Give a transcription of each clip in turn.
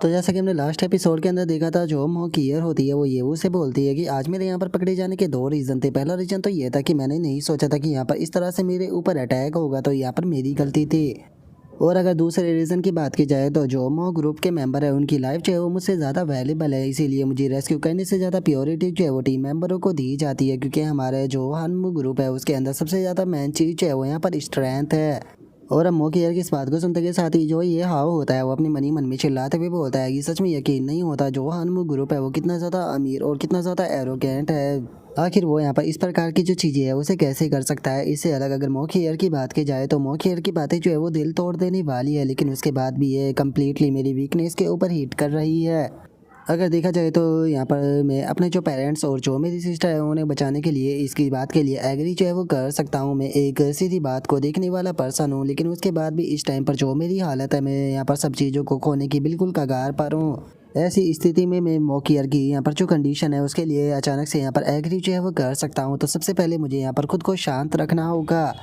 तो जैसा कि हमने लास्ट एपिसोड के अंदर देखा था, जो मो कियर होती है वो येवू से बोलती है कि आज मेरे यहाँ पर पकड़े जाने के दो रीज़न थे। पहला रीज़न तो ये था कि मैंने नहीं सोचा था कि यहाँ पर इस तरह से मेरे ऊपर अटैक होगा, तो यहाँ पर मेरी गलती थी। और अगर दूसरे रीज़न की बात की जाए तो जो मो ग्रुप के मेंबर है उनकी लाइफ जो है वो मुझसे ज़्यादा वैल्यूबल है, इसीलिए मुझे रेस्क्यू करने से ज़्यादा प्योरिटी जो है वो टीम मेंबरों को दी जाती है, क्योंकि हमारे जो हनमू ग्रुप है उसके अंदर सबसे ज़्यादा मेन चीज़ जो है वो यहाँ पर स्ट्रेंथ है। और अब मो कियर की इस बात को सुनते के साथ ही जो ये हाव होता है वो अपनी मनी मन में चिल्लाते हुए बोलता है कि सच में यकीन नहीं होता जो हनमू ग्रुप है वो कितना ज़्यादा अमीर और कितना ज़्यादा एरोगेंट है। आखिर वो यहाँ पर इस प्रकार की जो चीज़ें है उसे कैसे कर सकता है। इससे अलग अगर मो कियर की बात की जाए तो मो कियर की बातें जो है वो दिल तोड़ देने वाली है, लेकिन उसके बाद भी ये कम्प्लीटली मेरी वीकनेस के ऊपर हिट कर रही है। अगर देखा जाए तो यहाँ पर मैं अपने जो पेरेंट्स और जो मेरी सिस्टर है उन्हें बचाने के लिए इसकी बात के लिए एग्री जो है वो कर सकता हूँ। मैं एक सीधी बात को देखने वाला पर्सन हूँ, लेकिन उसके बाद भी इस टाइम पर जो मेरी हालत है, मैं यहाँ पर सब चीज़ों को खोने की बिल्कुल कगार पर हूँ। ऐसी स्थिति में मैं मोकियर की यहाँ पर जो कंडीशन है उसके लिए अचानक से यहाँ पर एग्री जो है वो कर सकता हूँ। तो सबसे पहले मुझे यहाँ पर खुद को शांत रखना होगा।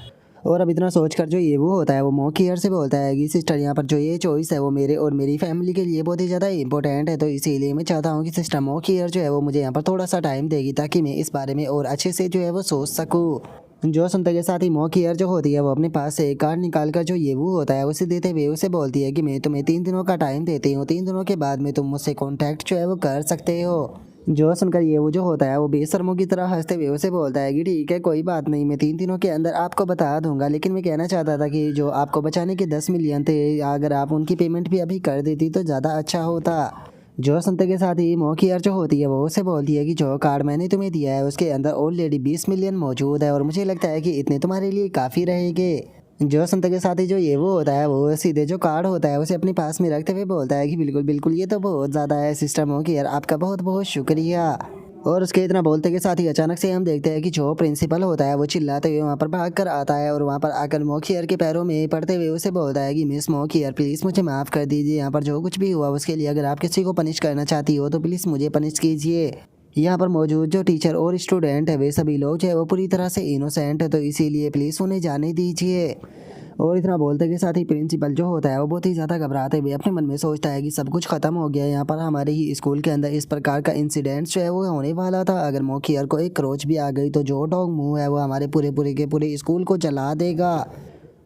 और अब इतना सोचकर जो ये वो होता है वो मोकियर से बोलता है कि सिस्टर यहाँ पर जो ये चॉइस है वो मेरे और मेरी फैमिली के लिए बहुत ही ज़्यादा इंपॉर्टेंट है, तो इसीलिए मैं चाहता हूँ कि सिस्टर मोकियर जो है वो मुझे यहाँ पर थोड़ा सा टाइम देगी ताकि मैं इस बारे में और अच्छे से जो है वो सोच सकूँ। जो सुनते के साथ ही मोकियर जो होती है वो अपने पास से एक कार्ड निकाल कर जो ये वो होता है उसे देते हुए उसे बोलती है कि मैं तुम्हें 3 दिनों का टाइम देती हूँ, 3 दिनों के बाद में तुम मुझसे कॉन्टैक्ट जो है वो कर सकते हो। जो सुनकर ये वो जो होता है वो बेशर्मों की तरह हंसते हुए उसे बोलता है कि ठीक है कोई बात नहीं, मैं 3 दिनों के अंदर आपको बता दूंगा, लेकिन मैं कहना चाहता था कि जो आपको बचाने के 10 मिलियन थे, अगर आप उनकी पेमेंट भी अभी कर देती तो ज़्यादा अच्छा होता। जो सुनते के साथ ही मोकियर जो होती है वो उसे बोलती है कि जो कार्ड मैंने तुम्हें दिया है उसके अंदर ऑलरेडी 20 मिलियन मौजूद है और मुझे लगता है कि इतने तुम्हारे लिए काफ़ी रहेंगे। जो संत के साथ ही जो ये वो होता है वो सीधे जो कार्ड होता है उसे अपने पास में रखते हुए बोलता है कि बिल्कुल बिल्कुल ये तो बहुत ज़्यादा है सिस्टम हो कि यार आपका बहुत बहुत शुक्रिया। और उसके इतना बोलते के साथ ही अचानक से हम देखते हैं कि जो प्रिंसिपल होता है वो चिल्लाते हुए वहाँ पर भाग कर आता है और वहाँ पर आकर मोखियर के पैरों में पड़ते हुए उसे बोलता है कि मिस मोखियर प्लीज़ मुझे माफ़ कर दीजिए, यहाँ पर जो कुछ भी हुआ उसके लिए अगर आप किसी को पनिश करना चाहती हो तो प्लीज़ मुझे पनिश कीजिए। यहाँ पर मौजूद जो टीचर और स्टूडेंट है वे सभी लोग जो है वो पूरी तरह से इनोसेंट है, तो इसीलिए प्लीज़ उन्हें जाने दीजिए। और इतना बोलते के साथ ही प्रिंसिपल जो होता है वो बहुत ही ज़्यादा घबराते हुए अपने मन में सोचता है कि सब कुछ ख़त्म हो गया, यहाँ पर हमारे ही स्कूल के अंदर इस प्रकार का इंसिडेंट जो है वो होने वाला था। अगर मोखियर को एक क्रोच भी आ गई तो जो डॉग मुंह है वो हमारे पूरे पूरे के पूरे स्कूल को जला देगा।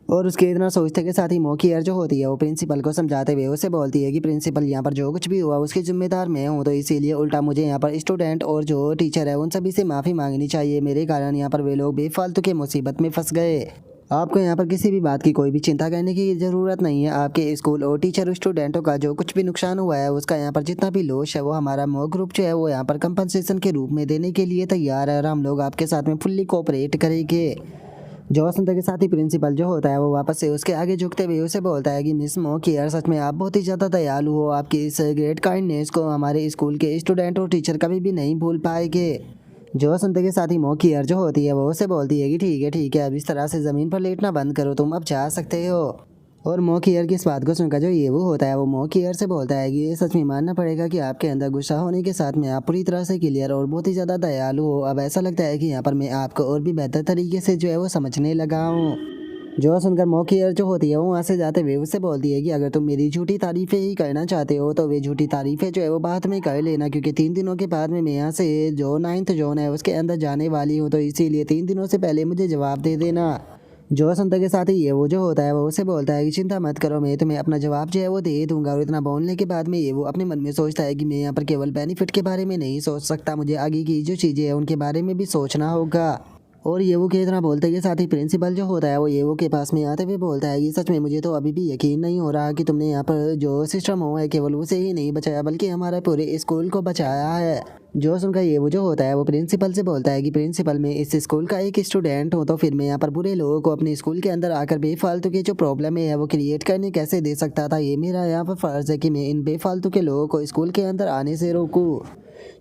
और उसके इतना सोचते के साथ ही मोखियर जो होती है वो प्रिंसिपल को समझाते हुए उसे बोलती है कि प्रिंसिपल यहाँ पर जो कुछ भी हुआ उसकी जिम्मेदार मैं हूँ, तो इसीलिए उल्टा मुझे यहाँ पर स्टूडेंट और जो टीचर है उन सभी से माफ़ी मांगनी चाहिए। मेरे कारण यहाँ पर वे लोग बेफालतू के मुसीबत में फंस गए। आपको यहाँ पर किसी भी बात की कोई भी चिंता करने की ज़रूरत नहीं है। आपके स्कूल और टीचर स्टूडेंटों का जो कुछ भी नुकसान हुआ है उसका यहाँ पर जितना भी लॉस है वो हमारा मो ग्रुप जो है वो यहाँ पर कंपनसेशन के रूप में देने के लिए तैयार है और हम लोग आपके साथ में फुल्ली कोऑपरेट करेंगे। जो सुनते के साथ ही प्रिंसिपल जो होता है वो वापस से उसके आगे झुकते हुए उसे बोलता है कि मिस मो कि यार सच में आप बहुत ही ज़्यादा दयालु हो, आपकी इस ग्रेट काइंडनेस को हमारे स्कूल के स्टूडेंट और टीचर कभी भी नहीं भूल पाएंगे। जो सुनते के साथ ही मोकियर जो होती है वो उसे बोलती है कि ठीक है अब इस तरह से ज़मीन पर लेटना बंद करो, तुम अब जा सकते हो। और मोकियर की इस बात को सुनकर जो ये वो होता है वो मोकियर से बोलता है कि ये सच में मानना पड़ेगा कि आपके अंदर गुस्सा होने के साथ में आप पूरी तरह से क्लियर और बहुत ही ज़्यादा दयालु हो। अब ऐसा लगता है कि यहाँ पर मैं आपको और भी बेहतर तरीके से जो है वो समझने लगा हूँ। जो सुनकर मोकियर जो होती है वो वहाँ से जाते हुए उससे बोलती है कि अगर तुम मेरी झूठी तारीफ़ें ही करना चाहते हो तो वे झूठी तारीफ़ें जो है वो बाद में कर लेना, क्योंकि 3 दिनों के बाद में मैं यहाँ से जो 9th जोन है उसके अंदर जाने वाली हूँ, तो इसीलिए 3 दिनों से पहले मुझे जवाब दे देना। जो सुनते के साथ ही ये वो जो होता है वो उसे बोलता है कि चिंता मत करो, मैं तुम्हें अपना जवाब जो है वो दे दूंगा। और इतना बोलने के बाद में ये वो अपने मन में सोचता है कि मैं यहाँ पर केवल बेनिफिट के बारे में नहीं सोच सकता, मुझे आगे की जो चीज़ें हैं उनके बारे में भी सोचना होगा। और ये वो के इतना बोलते के साथ ही प्रिंसिपल जो होता है वो ये वो के पास में आते हुए बोलता है कि सच में मुझे तो अभी भी यकीन नहीं हो रहा कि तुमने यहाँ पर जो सिस्टम हुआ है केवल उसे ही नहीं बचाया बल्कि हमारे पूरे स्कूल को बचाया है। जो सुनकर ये वो जो होता है वो प्रिंसिपल से बोलता है कि प्रिंसिपल मैं इस स्कूल का एक स्टूडेंट हूँ, तो फिर मैं यहाँ पर बुरे लोगों को अपने स्कूल के अंदर आकर बेफालतू की जो प्रॉब्लम है वो क्रिएट करने कैसे दे सकता था। ये मेरा यहाँ पर फ़र्ज़ है कि मैं इन बेफालतू के लोगों को स्कूल के अंदर आने से रोकूँ,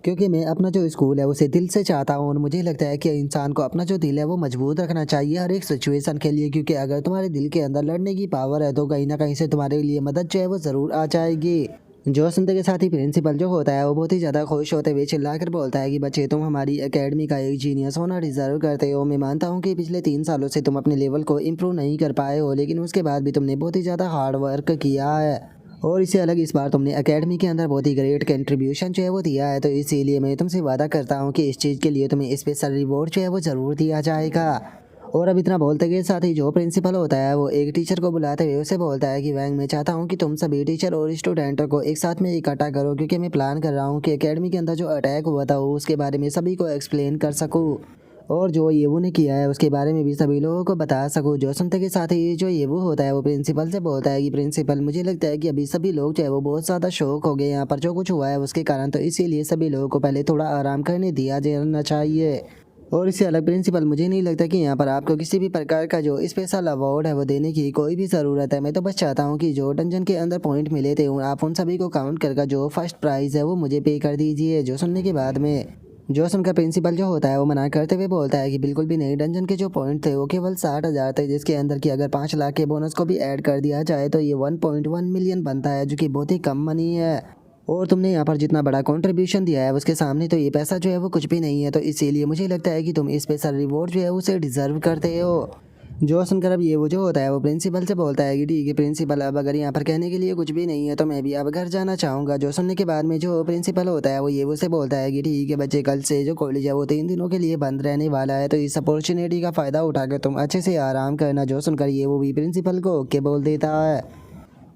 क्योंकि मैं अपना जो स्कूल है उसे दिल से चाहता हूँ। और मुझे लगता है कि इंसान को अपना जो दिल है वो मजबूत रखना चाहिए हर एक सिचुएशन के लिए, क्योंकि अगर तुम्हारे दिल के अंदर लड़ने की पावर है तो कहीं ना कहीं से तुम्हारे लिए मदद जो है वो ज़रूर आ जाएगी। जो सुनते के साथ ही प्रिंसिपल जो होता है वो बहुत ही ज़्यादा खुश होते हुए चिल्ला कर बोलता है कि बच्चे तुम हमारी एकेडमी का एक जीनियस होना डिजर्व करते हो। मैं मानता हूँ कि पिछले 3 सालों से तुम अपने लेवल को इम्प्रूव नहीं कर पाए हो, लेकिन उसके बाद भी तुमने बहुत ही ज़्यादा हार्ड वर्क किया है और इससे अलग इस बार तुमने एकेडमी के अंदर बहुत ही ग्रेट कंट्रीब्यूशन जो है वो दिया है, तो इसीलिए मैं तुमसे वादा करता हूँ कि इस चीज़ के लिए तुम्हें स्पेशल रिवॉर्ड जो है वो ज़रूर दिया जाएगा। और अब इतना बोलते के साथ ही जो प्रिंसिपल होता है वो एक टीचर को बुलाते हुए उसे बोलता है कि वैंग, मैं चाहता हूँ कि तुम सभी टीचर और स्टूडेंटों को एक साथ में इकट्ठा करो, क्योंकि मैं प्लान कर रहा हूँ कि एकेडमी के अंदर जो अटैक हुआ था उसके बारे में सभी को एक्सप्लेन कर सकूँ, और जो येवू ने किया है उसके बारे में भी सभी लोगों को बता सकूँ। जो सुनते के साथ ही जो येवू होता है वो प्रिंसिपल से बोलता है कि प्रिंसिपल, मुझे लगता है कि अभी सभी लोग जो है वो बहुत ज़्यादा शौक हो गए यहाँ पर जो कुछ हुआ है उसके कारण, तो इसीलिए सभी लोगों को पहले थोड़ा आराम करने दिया जाना चाहिए। और इससे अलग प्रिंसिपल, मुझे नहीं लगता कि यहाँ पर आपको किसी भी प्रकार का जो स्पेशल अवार्ड है वो देने की कोई भी ज़रूरत है। मैं तो बस चाहता हूँ कि जो डंजन के अंदर पॉइंट मिले थे आप उन सभी को काउंट करके जो फर्स्ट प्राइज़ है वो मुझे पे कर दीजिए। जो सुनने के बाद में जो सुनकर प्रिंसिपल जो होता है वो मना करते हुए बोलता है कि बिल्कुल भी नहीं, डंजन के जो पॉइंट थे वो केवल 60,000 थे, जिसके अंदर की अगर 5 लाख के बोनस को भी ऐड कर दिया जाए तो ये 1.1 मिलियन बनता है, जो कि बहुत ही कम मनी है। और तुमने यहाँ पर जितना बड़ा कंट्रीब्यूशन दिया है उसके सामने तो ये पैसा जो है वो कुछ भी नहीं है, तो इसीलिए मुझे लगता है कि तुम स्पेशल रिवॉर्ड जो है उसे डिजर्व करते हो। जो सुनकर अब ये वो जो होता है वो प्रिंसिपल से बोलता है कि ठीक है प्रिंसिपल, अब अगर यहाँ पर कहने के लिए कुछ भी नहीं है तो मैं भी अब घर जाना चाहूँगा। जो सुनने के बाद में जो प्रिंसिपल होता है वो ये वो से बोलता है कि ठीक है बच्चे, कल से जो कॉलेज है वो 3 दिनों के लिए बंद रहने वाला है, तो इस अपॉर्चुनिटी का फ़ायदा उठाकर तुम अच्छे से आराम करना। जो सुनकर ये वो भी प्रिंसिपल को ओके बोल देता है।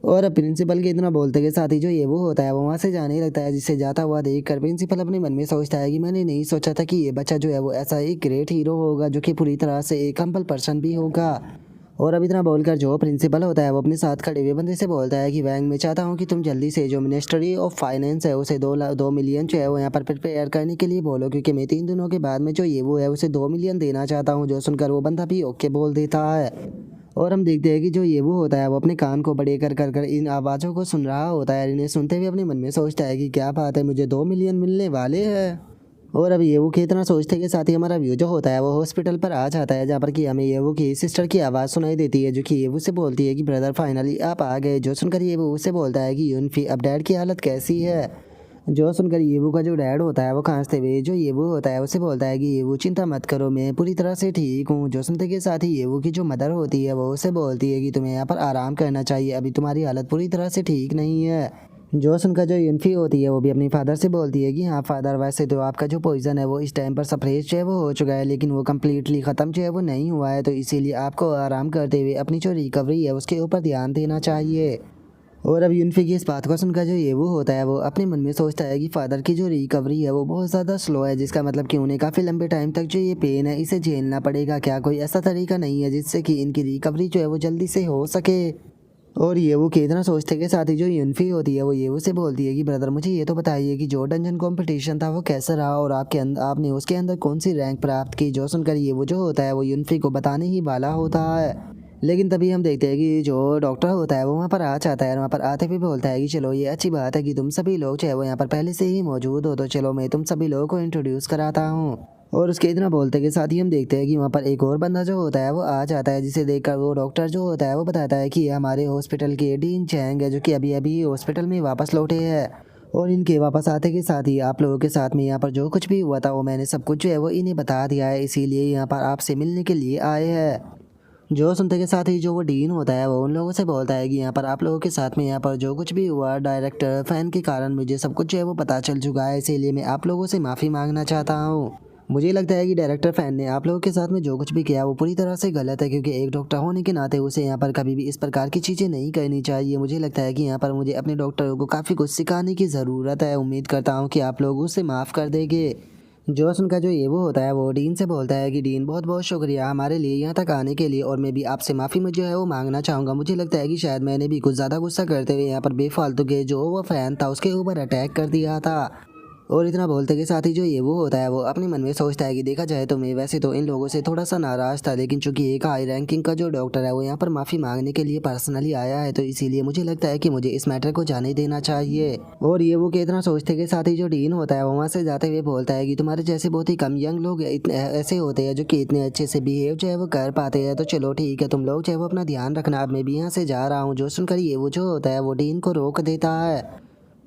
और अब प्रिंसिपल के इतना बोलते के साथ ही जो ये वो होता है वो वहाँ से जाने लगता है, जिससे जाता हुआ देख कर प्रिंसिपल अपने मन में सोचता है कि मैंने नहीं सोचा था कि ये बच्चा जो है वो ऐसा एक ग्रेट हीरो होगा, जो कि पूरी तरह से एक हम्बल पर्सन भी होगा। और अब इतना बोलकर जो प्रिंसिपल होता है वो अपने साथ खड़े हुए बंदे से बोलता है कि वैंग, मैं चाहता हूँ कि तुम जल्दी से जो मिनिस्ट्री ऑफ फाइनेंस है उसे 2 मिलियन जो है वो यहाँ पर प्रिपेयर करने के लिए बोलो, क्योंकि मैं 3 दिनों के बाद में जो ये वो है उसे 2 मिलियन देना चाहता हूँ। जो सुनकर वो बंदा भी ओके बोल देता है। और हम देखते हैं कि जो ये वो होता है वो अपने कान को बड़े कर कर इन आवाज़ों को सुन रहा होता है। इन्हें सुनते हुए अपने मन में सोचता है कि क्या बात है, मुझे 2 मिलियन मिलने वाले हैं। और अब ये वो के इतना सोचते के साथ ही हमारा व्यू जो होता है वो हॉस्पिटल पर आ जाता है, जहाँ पर कि हमें ये वो की सिस्टर की आवाज़ सुनाई देती है, जो कि ये वो से बोलती है कि ब्रदर फाइनली आप आ गए। जो सुनकर ये वो उससे बोलता है कि यूनफी, अब डैड की हालत कैसी है। जो सुनकर येवू का जो डैड होता है वो खांसते हुए जो येवू होता है उसे बोलता है कि येवू चिंता मत करो, मैं पूरी तरह से ठीक हूँ। जो सुनते के साथ ही येवू की जो मदर होती है वो उसे बोलती है कि तुम्हें यहाँ पर आराम करना चाहिए, अभी तुम्हारी हालत पूरी तरह से ठीक नहीं है। जो सुनकर जो यूनफी होती है वो भी अपनी फादर से बोलती है कि हाँ फादर, वैसे तो आपका जो पॉइजन है वो इस टाइम पर सप्रेस जो है वो हो चुका है, लेकिन वो कम्प्लीटली ख़त्म जो है वो नहीं हुआ है, तो इसीलिए आपको आराम करते हुए अपनी जो रिकवरी है उसके ऊपर ध्यान देना चाहिए। और अब यूनफी की इस बात को सुनकर जो ये वो होता है वो अपने मन में सोचता है कि फादर की जो रिकवरी है वो बहुत ज़्यादा स्लो है, जिसका मतलब कि उन्हें काफ़ी लंबे टाइम तक जो ये पेन है इसे झेलना पड़ेगा। क्या कोई ऐसा तरीका नहीं है जिससे कि इनकी रिकवरी जो है वो जल्दी से हो सके। और ये वो कितना सोचते के साथ ही जो यूनफी होती है वो ये से बोलती है कि ब्रदर, मुझे ये तो बताइए कि जो डंजन कंपटीशन था वो कैसा रहा और आपके अंदर आपने उसके अंदर कौन सी रैंक प्राप्त की। जो सुनकर ये वो जो होता है वो यूनफी को बताने ही वाला होता है, लेकिन तभी हम देखते हैं कि जो डॉक्टर होता है वो वहाँ पर आ जाता है और वहाँ पर आते हुए बोलता है कि चलो ये अच्छी बात है कि तुम सभी लोग जो है वो यहाँ पर पहले से ही मौजूद हो, तो चलो मैं तुम सभी लोगों को इंट्रोड्यूस कराता हूँ। और उसके इतना बोलते के साथ ही हम देखते हैं कि वहाँ पर एक और बंदा जो होता है वो आ जाता है, जिसे देखकर वो डॉक्टर जो होता है वो बताता है कि ये हमारे हॉस्पिटल के डीन चैंग है, जो कि अभी अभी हॉस्पिटल में वापस लौटे हैं। और इनके वापस आते के साथ ही आप लोगों के साथ में यहाँ पर जो कुछ भी हुआ था वो मैंने सब कुछ जो है वो इन्हें बता दिया है, इसीलिए यहाँ पर आपसे मिलने के लिए आए हैं। जो सुनते के साथ ही जो वो डीन होता है वो उन लोगों से बोलता है कि यहाँ पर आप लोगों के साथ में यहाँ पर जो कुछ भी हुआ डायरेक्टर फ़ैन के कारण मुझे सब कुछ जो है वो पता चल चुका है, इसीलिए मैं आप लोगों से माफ़ी मांगना चाहता हूँ। मुझे लगता है कि डायरेक्टर फ़ैन ने आप लोगों के साथ में जो कुछ भी किया वो पूरी तरह से गलत है, क्योंकि एक डॉक्टर होने के नाते उसे यहाँ पर कभी भी इस प्रकार की चीज़ें नहीं करनी चाहिए। मुझे लगता है कि यहाँ पर मुझे अपने डॉक्टरों को काफ़ी कुछ सिखाने की ज़रूरत है। उम्मीद करता हूँ कि आप लोग उसे माफ़ कर देंगे। जो सुनकर जो ये वो होता है वो डीन से बोलता है कि डीन, बहुत बहुत शुक्रिया हमारे लिए यहाँ तक आने के लिए, और मैं भी आपसे माफ़ी मुझे है वो मांगना चाहूँगा। मुझे लगता है कि शायद मैंने भी कुछ ज़्यादा गुस्सा करते हुए यहाँ पर बेफालतू के जो वो फ़ैन था उसके ऊपर अटैक कर दिया था। और इतना बोलते के साथ ही जो ये वो होता है वो अपने मन में सोचता है कि देखा जाए तो मैं वैसे तो इन लोगों से थोड़ा सा नाराज़ था, लेकिन चूंकि एक हाई रैंकिंग का जो डॉक्टर है वो यहाँ पर माफ़ी मांगने के लिए पर्सनली आया है, तो इसीलिए मुझे लगता है कि मुझे इस मैटर को जाने देना चाहिए। और ये वो के इतना सोचते के साथ ही जो डीन होता है वो वहाँ से जाते हुए बोलता है कि तुम्हारे जैसे बहुत ही कम यंग लोग इतने ऐसे होते हैं जो कि इतने अच्छे से बिहेव जो है वो कर पाते हैं, तो चलो ठीक है तुम लोग जो है वो अपना ध्यान रखना, अब मैं भी यहाँ से जा रहा हूँ। जो सुनकर ये वो जो होता है वो डीन को रोक देता है।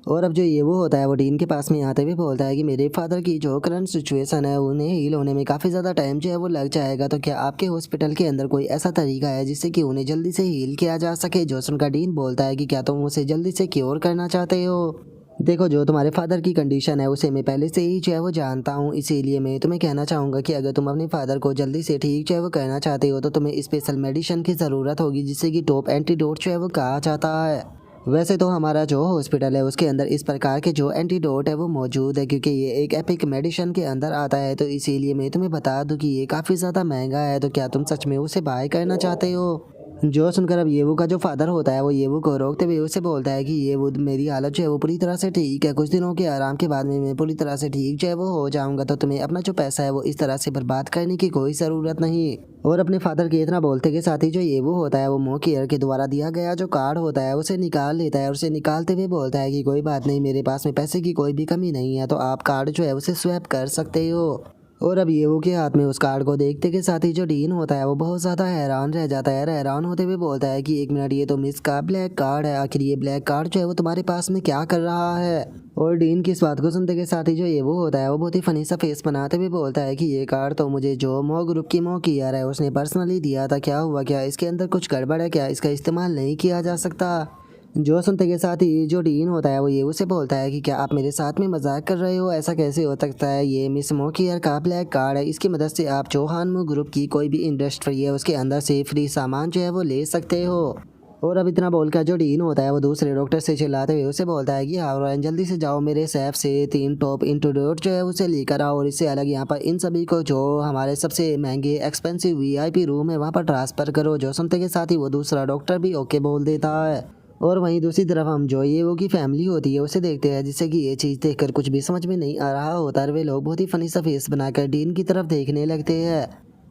और अब जो ये वो होता है वो डीन के पास में आते हुए बोलता है कि मेरे फादर की जो करंट सिचुएशन है उन्हें हील होने में काफ़ी ज़्यादा टाइम जो है वो लग जाएगा, तो क्या आपके हॉस्पिटल के अंदर कोई ऐसा तरीका है जिससे कि उन्हें जल्दी से हील किया जा सके। जो सुनकर डीन बोलता है कि क्या तुम उसे जल्दी से क्योर करना चाहते हो। देखो, जो तुम्हारे फादर की कंडीशन है उसे मैं पहले से ही जो है वो जानता हूँ, इसीलिए मैं तुम्हें कहना चाहूँगा कि अगर तुम अपने फादर को जल्दी से ठीक जो है वो करना चाहते हो तो तुम्हें स्पेशल मेडिसिन की ज़रूरत होगी जिससे कि टॉप एंटीडोट जो है वो कहा जाता है। वैसे तो हमारा जो हॉस्पिटल है उसके अंदर इस प्रकार के जो एंटीडोट है वो मौजूद है, क्योंकि ये एक एपिक मेडिसिन के अंदर आता है, तो इसीलिए मैं तुम्हें बता दूं कि ये काफ़ी ज़्यादा महंगा है। तो क्या तुम सच में उसे बाय करना चाहते हो। जो सुनकर अब येवू का जो फादर होता है वो येवू को रोकते हुए उसे बोलता है कि येवू, मेरी हालत जो है वो पूरी तरह से ठीक है, कुछ दिनों के आराम के बाद में मैं पूरी तरह से ठीक जो है वो हो जाऊंगा, तो तुम्हें अपना जो पैसा है वो इस तरह से बर्बाद करने की कोई ज़रूरत नहीं। और अपने फादर के इतना बोलते के साथ ही जो येवू होता है वो मो केयर के द्वारा दिया गया जो कार्ड होता है उसे निकाल लेता है और उसे निकालते हुए बोलता है कि कोई बात नहीं, मेरे पास में पैसे की कोई भी कमी नहीं है, तो आप कार्ड जो है उसे स्वैप कर सकते हो। और अब येवू के हाथ में उस कार्ड को देखते के साथ ही जो डीन होता है वो बहुत ज़्यादा हैरान रह जाता है। हैरान होते हुए बोलता है कि एक मिनट, ये तो मिस का ब्लैक कार्ड है, आखिर ये ब्लैक कार्ड जो है वो तुम्हारे पास में क्या कर रहा है। और डीन की इस बात को सुनते के साथ ही जो येवू होता है वो बहुत ही फनी सा फेस बनाते हुए बोलता है कि ये कार्ड तो मुझे जो मो ग्रुप की मो कियर है उसने पर्सनली दिया था, क्या हुआ, क्या इसके अंदर कुछ गड़बड़ है, क्या इसका इस्तेमाल नहीं किया जा सकता। जो सुनते के साथ ही जो डीन होता है वो ये उसे बोलता है कि क्या आप मेरे साथ में मजाक कर रहे हो, ऐसा कैसे हो सकता है, ये मिस मोकियर का ब्लैक कार्ड है, इसकी मदद से आप चौहान ग्रुप की कोई भी इंडस्ट्री है उसके अंदर से फ्री सामान जो है वो ले सकते हो। और अब इतना बोलकर जो डीन होता है वो दूसरे डॉक्टर से चिल्लाते हुए उसे बोलता है कि हाँ रॉयन, जल्दी से जाओ मेरे सैफ से 3 टॉप इंटीडोट जो है उसे लेकर आओ, और इससे अलग यहाँ पर इन सभी को जो हमारे सबसे महंगे एक्सपेंसिव वीआईपी रूम है वहाँ पर ट्रांसफ़र करो। जो सुनते के साथ ही वो दूसरा डॉक्टर भी ओके बोल देता है। और वहीं दूसरी तरफ हम जो ये वो की फैमिली होती है उसे देखते हैं, जिससे कि ये चीज़ देखकर कुछ भी समझ में नहीं आ रहा होता है। वे लोग बहुत ही फनी सा फेस बनाकर डीन की तरफ देखने लगते हैं।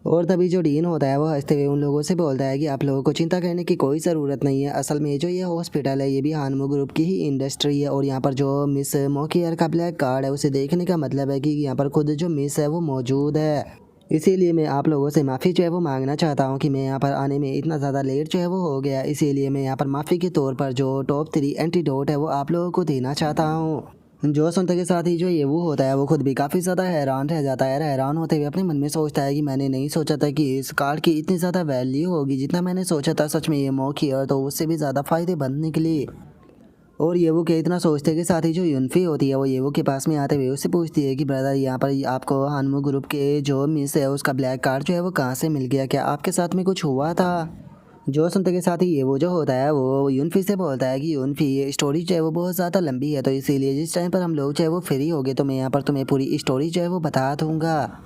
और तभी जो डीन होता है वो हंसते हुए उन लोगों से बोलता है कि आप लोगों को चिंता करने की कोई ज़रूरत नहीं है, असल में जो ये हॉस्पिटल है ये भी हानमो ग्रुप की ही इंडस्ट्री है, और यहाँ पर जो मिस मोकियर का ब्लैक कार्ड है उसे देखने का मतलब है कि यहाँ पर खुद जो मिस है वो मौजूद है। इसीलिए मैं आप लोगों से माफ़ी जो है वो मांगना चाहता हूँ कि मैं यहाँ पर आने में इतना ज़्यादा लेट जो है वो हो गया, इसीलिए मैं यहाँ पर माफ़ी के तौर पर जो टॉप 3 एंटीडोट है वो आप लोगों को देना चाहता हूँ। जो सुनते के साथ ही जो ये वो होता है वो खुद भी काफ़ी ज़्यादा हैरान रह जाता है। हैरान होते हुए अपने मन में सोचता है कि मैंने नहीं सोचा था कि इस कार्ड की इतनी ज़्यादा वैल्यू होगी, जितना मैंने सोचा था सच में ये मौकी और तो उससे भी ज़्यादा फ़ायदे बंद निकली। और ये वो के इतना सोचते के साथ ही जो यूनफी होती है वो ये वो के पास में आते हुए उससे पूछती है कि ब्रदर, यहाँ पर आपको हानमू ग्रुप के जो मिस है उसका ब्लैक कार्ड जो है वो कहाँ से मिल गया, क्या आपके साथ में कुछ हुआ था। जो सुनते के साथ ही ये वो जो होता है वो यूनफी से बोलता है कि यूनफी, ये स्टोरी जो है वो बहुत ज़्यादा लंबी है, तो इसीलिए जिस टाइम पर हम लोग जो है वो फ्री हो गए तो मैं यहाँ पर तुम्हें पूरी स्टोरी जो है वो बता दूँगा।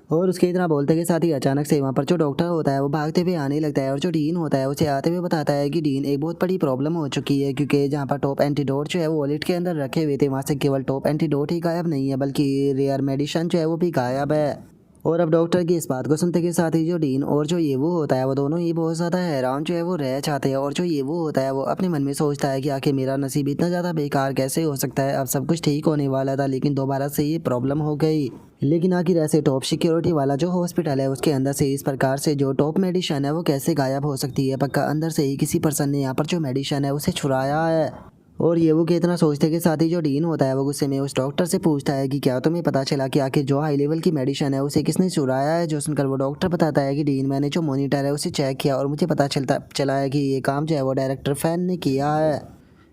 और उसके इतना बोलते के साथ ही अचानक से वहाँ पर जो डॉक्टर होता है वो भागते हुए आने लगता है, और जो डीन होता है उसे आते हुए बताता है कि डीन, एक बहुत बड़ी प्रॉब्लम हो चुकी है, क्योंकि जहाँ पर टॉप एंटीडोट जो है वो वॉलेट के अंदर रखे हुए थे वहाँ से केवल टॉप एंटीडोट ही गायब नहीं है बल्कि रेयर मेडिसिन जो है वो भी गायब है। और अब डॉक्टर की इस बात को सुनते के साथ ही जो डीन और जो ये वो होता है वो दोनों ही बहुत ज़्यादा हैरान जो है वो रह जाते हैं। और जो ये वो होता है वो अपने मन में सोचता है कि आखिर मेरा नसीब इतना ज़्यादा बेकार कैसे हो सकता है, अब सब कुछ ठीक होने वाला था लेकिन दोबारा से ये प्रॉब्लम हो गई। लेकिन आखिर ऐसे टॉप सिक्योरिटी वाला जो हॉस्पिटल है उसके अंदर से इस प्रकार से जो टॉप मेडिसिन है वो कैसे गायब हो सकती है, पक्का अंदर से ही किसी पर्सन ने यहाँ पर जो मेडिसिन है उसे छुड़ाया है। और ये वो के इतना सोचते के साथ ही जो डीन होता है वो गुस्से में उस डॉक्टर से पूछता है कि क्या तुम्हें पता चला कि आखिर जो हाई लेवल की मेडिसिन है उसे किसने चुराया है। जो सुनकर वो डॉक्टर बताता है कि डीन, मैंने जो मॉनिटर है उसे चेक किया और मुझे पता चला है कि ये काम जो है वो डायरेक्टर फैन ने किया है।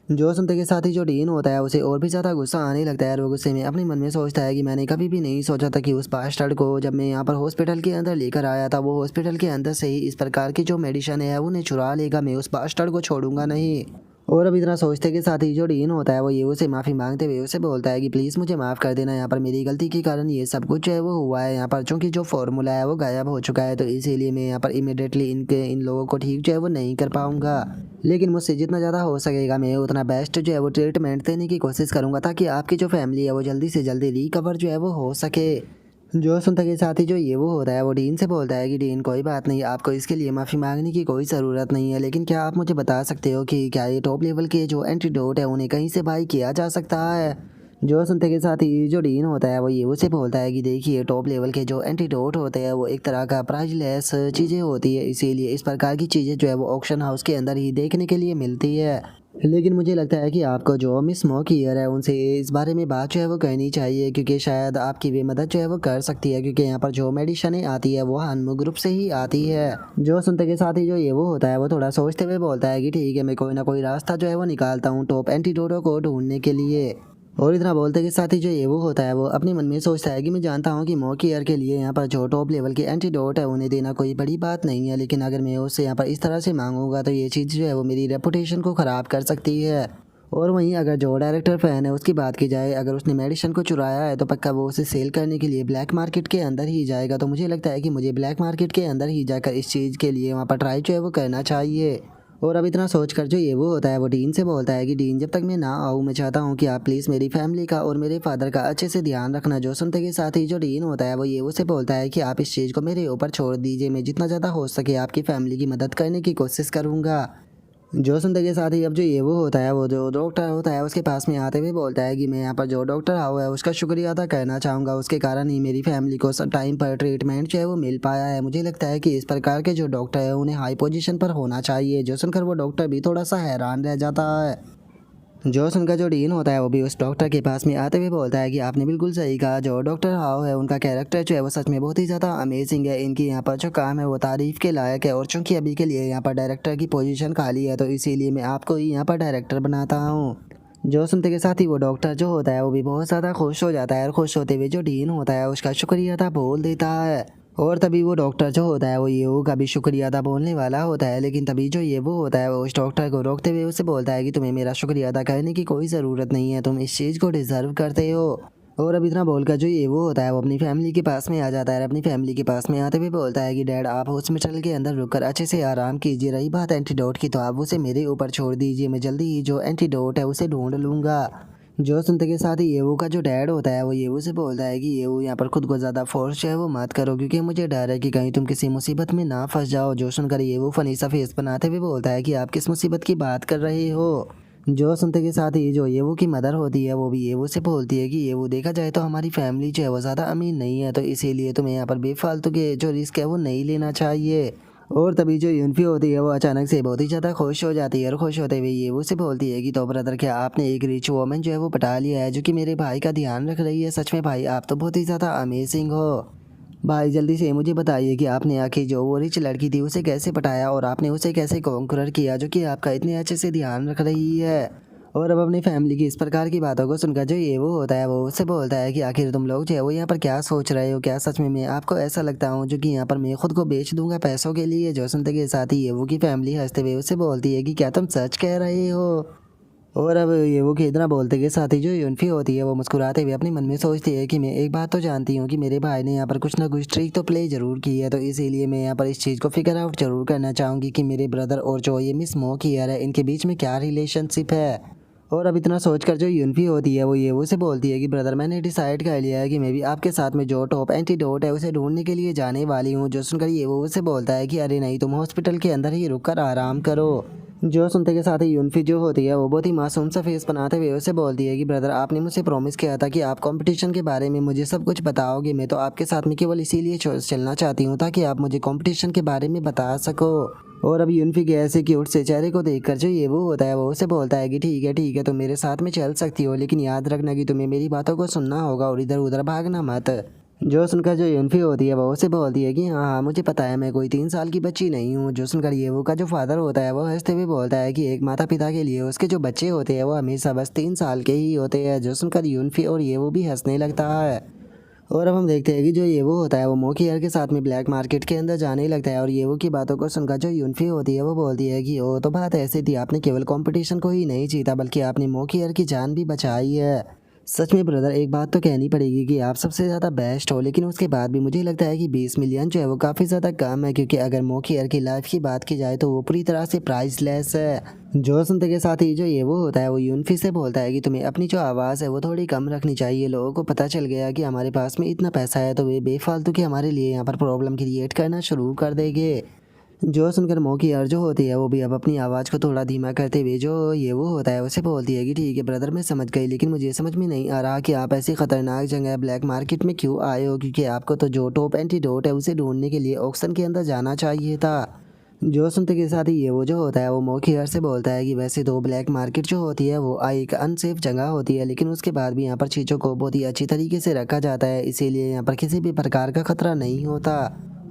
जो सुनते के साथ ही जो डीन होता है उसे और भी ज़्यादा गुस्सा आने लगता है, और वो गुस्से में अपने मन में सोचता है कि मैंने कभी भी नहीं सोचा था कि उस बास्टर्ड को जब मैं यहाँ पर हॉस्पिटल के अंदर लेकर आया था वो हॉस्पिटल के अंदर से ही इस प्रकार की जो मेडिसिन है उन्हें चुरा लेगा, मैं उस बास्टर्ड को छोड़ूंगा नहीं। और अब इतना सोचते के साथ ही जो डीन होता है वो ये उसे माफ़ी मांगते हुए उसे बोलता है कि प्लीज़ मुझे माफ़ कर देना, यहाँ पर मेरी गलती के कारण ये सब कुछ जो है वो हुआ है, यहाँ पर चूँकि जो फार्मूला है वो गायब हो चुका है तो इसीलिए मैं यहाँ पर इमिडिएटली इन लोगों को ठीक जो है वो नहीं कर पाऊँगा, लेकिन मुझसे जितना ज़्यादा हो सकेगा मैं उतना बेस्ट जो है वो ट्रीटमेंट देने की कोशिश करूँगा ताकि आपकी जो फैमिली है वो जल्दी से जल्दी रिकवर जो है वो हो सके। जो सुनते के साथ ही जो ये वो होता है वो डीन से बोलता है कि डीन, कोई बात नहीं, आपको इसके लिए माफ़ी मांगने की कोई ज़रूरत नहीं है, लेकिन क्या आप मुझे बता सकते हो कि क्या ये टॉप लेवल के जो एंटीडोट है उन्हें कहीं से बाई किया जा सकता है। जो सुनते के साथ ही जो डीन होता है वो ये उसे बोलता है कि देखिए, टॉप लेवल के जो एंटीडोट होते हैं वो एक तरह का प्राइसलेस चीज़ें होती है, इसीलिए इस प्रकार की चीज़ें जो है वो ऑक्शन हाउस के अंदर ही देखने के लिए मिलती है। लेकिन मुझे लगता है कि आपको जो मिस मॉकियर है उनसे इस बारे में बात जो है वो कहनी चाहिए, क्योंकि शायद आपकी वे मदद जो है वो कर सकती है, क्योंकि यहाँ पर जो मेडिसिन आती है वो हनमु ग्रुप से ही आती है। जो सुनते के साथ ही जो ये वो होता है वो थोड़ा सोचते हुए बोलता है कि ठीक है, मैं कोई ना कोई रास्ता जो है वो निकालता हूँ टॉप एंटीडोटो को ढूंढने के लिए। और इतना बोलते के साथ ही जो ये वो होता है वो अपने मन में सोचता है कि मैं जानता हूँ कि मॉकियर के लिए यहाँ पर जो टॉप लेवल के एंटीडोट है उन्हें देना कोई बड़ी बात नहीं है, लेकिन अगर मैं उससे यहाँ पर इस तरह से मांगूंगा तो ये चीज़ जो है वो मेरी रेपुटेशन को ख़राब कर सकती है। और वहीं अगर जो डायरेक्टर फ़ैन है उसकी बात की जाए, अगर उसने मेडिसिन को चुराया है तो पक्का वो उसे सेल करने के लिए ब्लैक मार्केट के अंदर ही जाएगा। तो मुझे लगता है कि मुझे ब्लैक मार्केट के अंदर ही जाकर इस चीज़ के लिए वहाँ पर ट्राई जो है वो करना चाहिए। और अब इतना सोच कर जो ये वो होता है वो डीन से बोलता है कि डीन, जब तक मैं ना आऊँ मैं चाहता हूँ कि आप प्लीज़ मेरी फैमिली का और मेरे फादर का अच्छे से ध्यान रखना। जो सुनते के साथ ही जो डीन होता है वो ये उसे बोलता है कि आप इस चीज़ को मेरे ऊपर छोड़ दीजिए, मैं जितना ज़्यादा हो सके आपकी फैमिली की मदद करने की कोशिश करूँगा। जो सुनते के साथ ही अब जो ये वो होता है वो जो डॉक्टर होता है उसके पास में आते हुए बोलता है कि मैं यहाँ पर जो डॉक्टर आया है उसका शुक्रिया अदा करना चाहूँगा, उसके कारण ही मेरी फैमिली को सब टाइम पर ट्रीटमेंट जो है वो मिल पाया है। मुझे लगता है कि इस प्रकार के जो डॉक्टर है उन्हें हाई पोजीशन पर होना चाहिए। जो सुनकर वो डॉक्टर भी थोड़ा सा हैरान रह जाता है। जोश उनका जो डीन होता है वो भी उस डॉक्टर के पास में आते हुए बोलता है कि आपने बिल्कुल सही कहा, जो डॉक्टर हाउ है उनका कैरेक्टर जो है वो सच में बहुत ही ज़्यादा अमेजिंग है। इनकी यहाँ पर जो काम है वो तारीफ़ के लायक है, और चूंकि अभी के लिए यहाँ पर डायरेक्टर की पोजीशन खाली है तो इसीलिए मैं आपको ही यहाँ पर डायरेक्टर बनाता हूँ। जो सुनते के साथ ही वो डॉक्टर जो होता है वो भी बहुत ज़्यादा खुश हो जाता है, और खुश होते हुए जो डीन होता है उसका शुक्रिया अदा बोल देता है। और तभी वो डॉक्टर जो होता है वो येवू का भी शुक्रिया अदा बोलने वाला होता है, लेकिन तभी जो येवू होता है वो उस डॉक्टर को रोकते हुए उसे बोलता है कि तुम्हें मेरा शुक्रिया अदा करने की कोई ज़रूरत नहीं है, तुम इस चीज़ को डिज़र्व करते हो। और अब इतना बोलकर जो येवू होता है वो अपनी फैमिली के पास में आ जाता है। अपनी फैमिली के पास में आते हुए बोलता है कि डैड, आप हॉस्पिटल के अंदर रुककर अच्छे से आराम कीजिए, रही बात एंटीडोट की तो आप उसे मेरे ऊपर छोड़ दीजिए, मैं जल्दी ही जो एंटीडोट है उसे ढूंढ लूँगा। जो सुनते के साथ ही येवू का जो डैड होता है वो येवू से बोलता है कि येवू, यहाँ पर खुद को ज़्यादा फोर्स जो है वो मत करो, क्योंकि मुझे डर है कि कहीं तुम किसी मुसीबत में ना फंस जाओ। जो सुनकर येवू फनी सा फेस बनाते हुए बोलता है कि आप किस मुसीबत की बात कर रहे हो। जो सुनते के साथ ही जो येवू की मदर होती है वो भी येवू से बोलती है कि येवू, देखा जाए तो हमारी फैमिली जो है वो ज़्यादा अमीर नहीं है, तो इसीलिए तुम्हें यहाँ पर बेफालतू के जो रिस्क है वो नहीं लेना चाहिए। और तभी जो यूनफी होती है वो अचानक से बहुत ही ज़्यादा खुश हो जाती है, और खुश होते हुए ये वो से बोलती है कि तो ब्रदर, क्या आपने एक रिच वोमन जो है वो पटा लिया है जो कि मेरे भाई का ध्यान रख रही है? सच में भाई, आप तो बहुत ही ज़्यादा अमेजिंग हो। भाई जल्दी से मुझे बताइए कि आपने आखिर जो वो रिच लड़की थी उसे कैसे पटाया, और आपने उसे कैसे कॉन्करर किया जो कि आपका इतने अच्छे से ध्यान रख रही है। और अब अपनी फैमिली की इस प्रकार की बातों को सुनकर जो ये वो होता है वो उससे बोलता है कि आखिर तुम लोग जो है वो यहाँ पर क्या सोच रहे हो, क्या सच में मैं आपको ऐसा लगता हूँ जो कि यहाँ पर मैं खुद को बेच दूंगा पैसों के लिए? जो सुनते के साथ ही ये वो की फैमिली हंसते हुए उससे बोलती है कि क्या तुम सच कह रहे हो? और अब ये वो कि इतना बोलते के साथ ही जो यूनफी होती है वो मुस्कुराते हुए अपने मन में सोचती है कि मैं एक बात तो जानती हूँ कि मेरे भाई ने यहाँ पर कुछ ना कुछ ट्रिक तो प्ले ज़रूर की है, तो इसीलिए मैं यहाँ पर इस चीज़ को फिगर आउट ज़रूर करना चाहूँगी कि मेरे ब्रदर और जो ये मिस मॉकियर है इनके बीच में क्या रिलेशनशिप है। और अब इतना सोचकर जो यूनफी होती है वो ये वो से बोलती है कि ब्रदर, मैंने डिसाइड कर लिया है कि मैं भी आपके साथ में जो टॉप एंटीडोट है उसे ढूंढने के लिए जाने वाली हूँ। जो सुनकर ये वो से बोलता है कि अरे नहीं, तुम हॉस्पिटल के अंदर ही रुक कर आराम करो। जो सुनते के साथ ही यूनफी जो होती है वो बहुत ही मासूम सा फेस बनाते हुए उसे बोलती है कि ब्रदर, आपने मुझसे प्रॉमिस किया था कि आप कंपटीशन के बारे में मुझे सब कुछ बताओगे, मैं तो आपके साथ में केवल इसीलिए चलना चाहती हूँ ताकि आप मुझे कंपटीशन के बारे में बता सको। और अब यूनफी के ऐसे क्यूट से चेहरे को देखकर जो ये वो होता है वो उसे बोलता है कि ठीक है तुम मेरे साथ में चल सकती हो, लेकिन याद रखना कि तुम्हें मेरी बातों को सुनना होगा और इधर उधर भागना मत। जो सुनकर जो यूनफी होती है वो उसे बोलती है कि हाँ हाँ मुझे पता है, मैं कोई 3 साल की बच्ची नहीं हूँ। जो सुनकर ये वो का जो फादर होता है वो हंसते हुए बोलता है कि एक माता पिता के लिए उसके जो बच्चे होते हैं वो हमेशा बस 3 साल के ही होते हैं। जो सुनकर यूनफी और ये वो भी हंसने लगता है। और अब हम देखते हैं कि जो ये वो होता है वो मोकियर के साथ में ब्लैक मार्केट के अंदर जाने लगता है, और ये वो की बातों को सुनकर जो यूनफी होती है वो बोलती है कि वो तो बात ऐसी थी, आपने केवल कंपटीशन को ही नहीं जीता बल्कि आपने मोकियर की जान भी बचाई है। सच में ब्रदर, एक बात तो कहनी पड़ेगी कि आप सबसे ज़्यादा बेस्ट हो, लेकिन उसके बाद भी मुझे लगता है कि 20 मिलियन जो है वो काफ़ी ज़्यादा कम है, क्योंकि अगर मोकियर की लाइफ की बात की जाए तो वो पूरी तरह से प्राइसलेस है। जो सुनते के साथ ही जो ये वो होता है वो यूनफी से बोलता है कि तुम्हें अपनी जो आवाज़ है वो थोड़ी कम रखनी चाहिए। लोगों को पता चल गया कि हमारे पास में इतना पैसा है तो वे बेफालतू के हमारे लिए यहाँ पर प्रॉब्लम क्रिएट करना शुरू कर देंगे। जो सुनकर मोकी जो होती है वो भी अब अपनी आवाज़ को थोड़ा धीमा करते हुए जो ये वो होता है उसे बोलती है कि ठीक है ब्रदर, मैं समझ गई, लेकिन मुझे समझ में नहीं आ रहा कि आप ऐसी ख़तरनाक जगह ब्लैक मार्केट में क्यों आए हो, क्योंकि आपको तो जो टॉप एंटीडोट है उसे ढूंढने के लिए ऑक्शन के अंदर जाना चाहिए था। जो सुनते के साथ ही ये वो जो होता है वो मौखियर से बोलता है कि वैसे तो ब्लैक मार्केट जो होती है वो एक अनसेफ जगह होती है, लेकिन उसके बाद भी यहाँ पर चीज़ों को बहुत ही अच्छी तरीके से रखा जाता है, इसीलिए यहाँ पर किसी भी प्रकार का खतरा नहीं होता।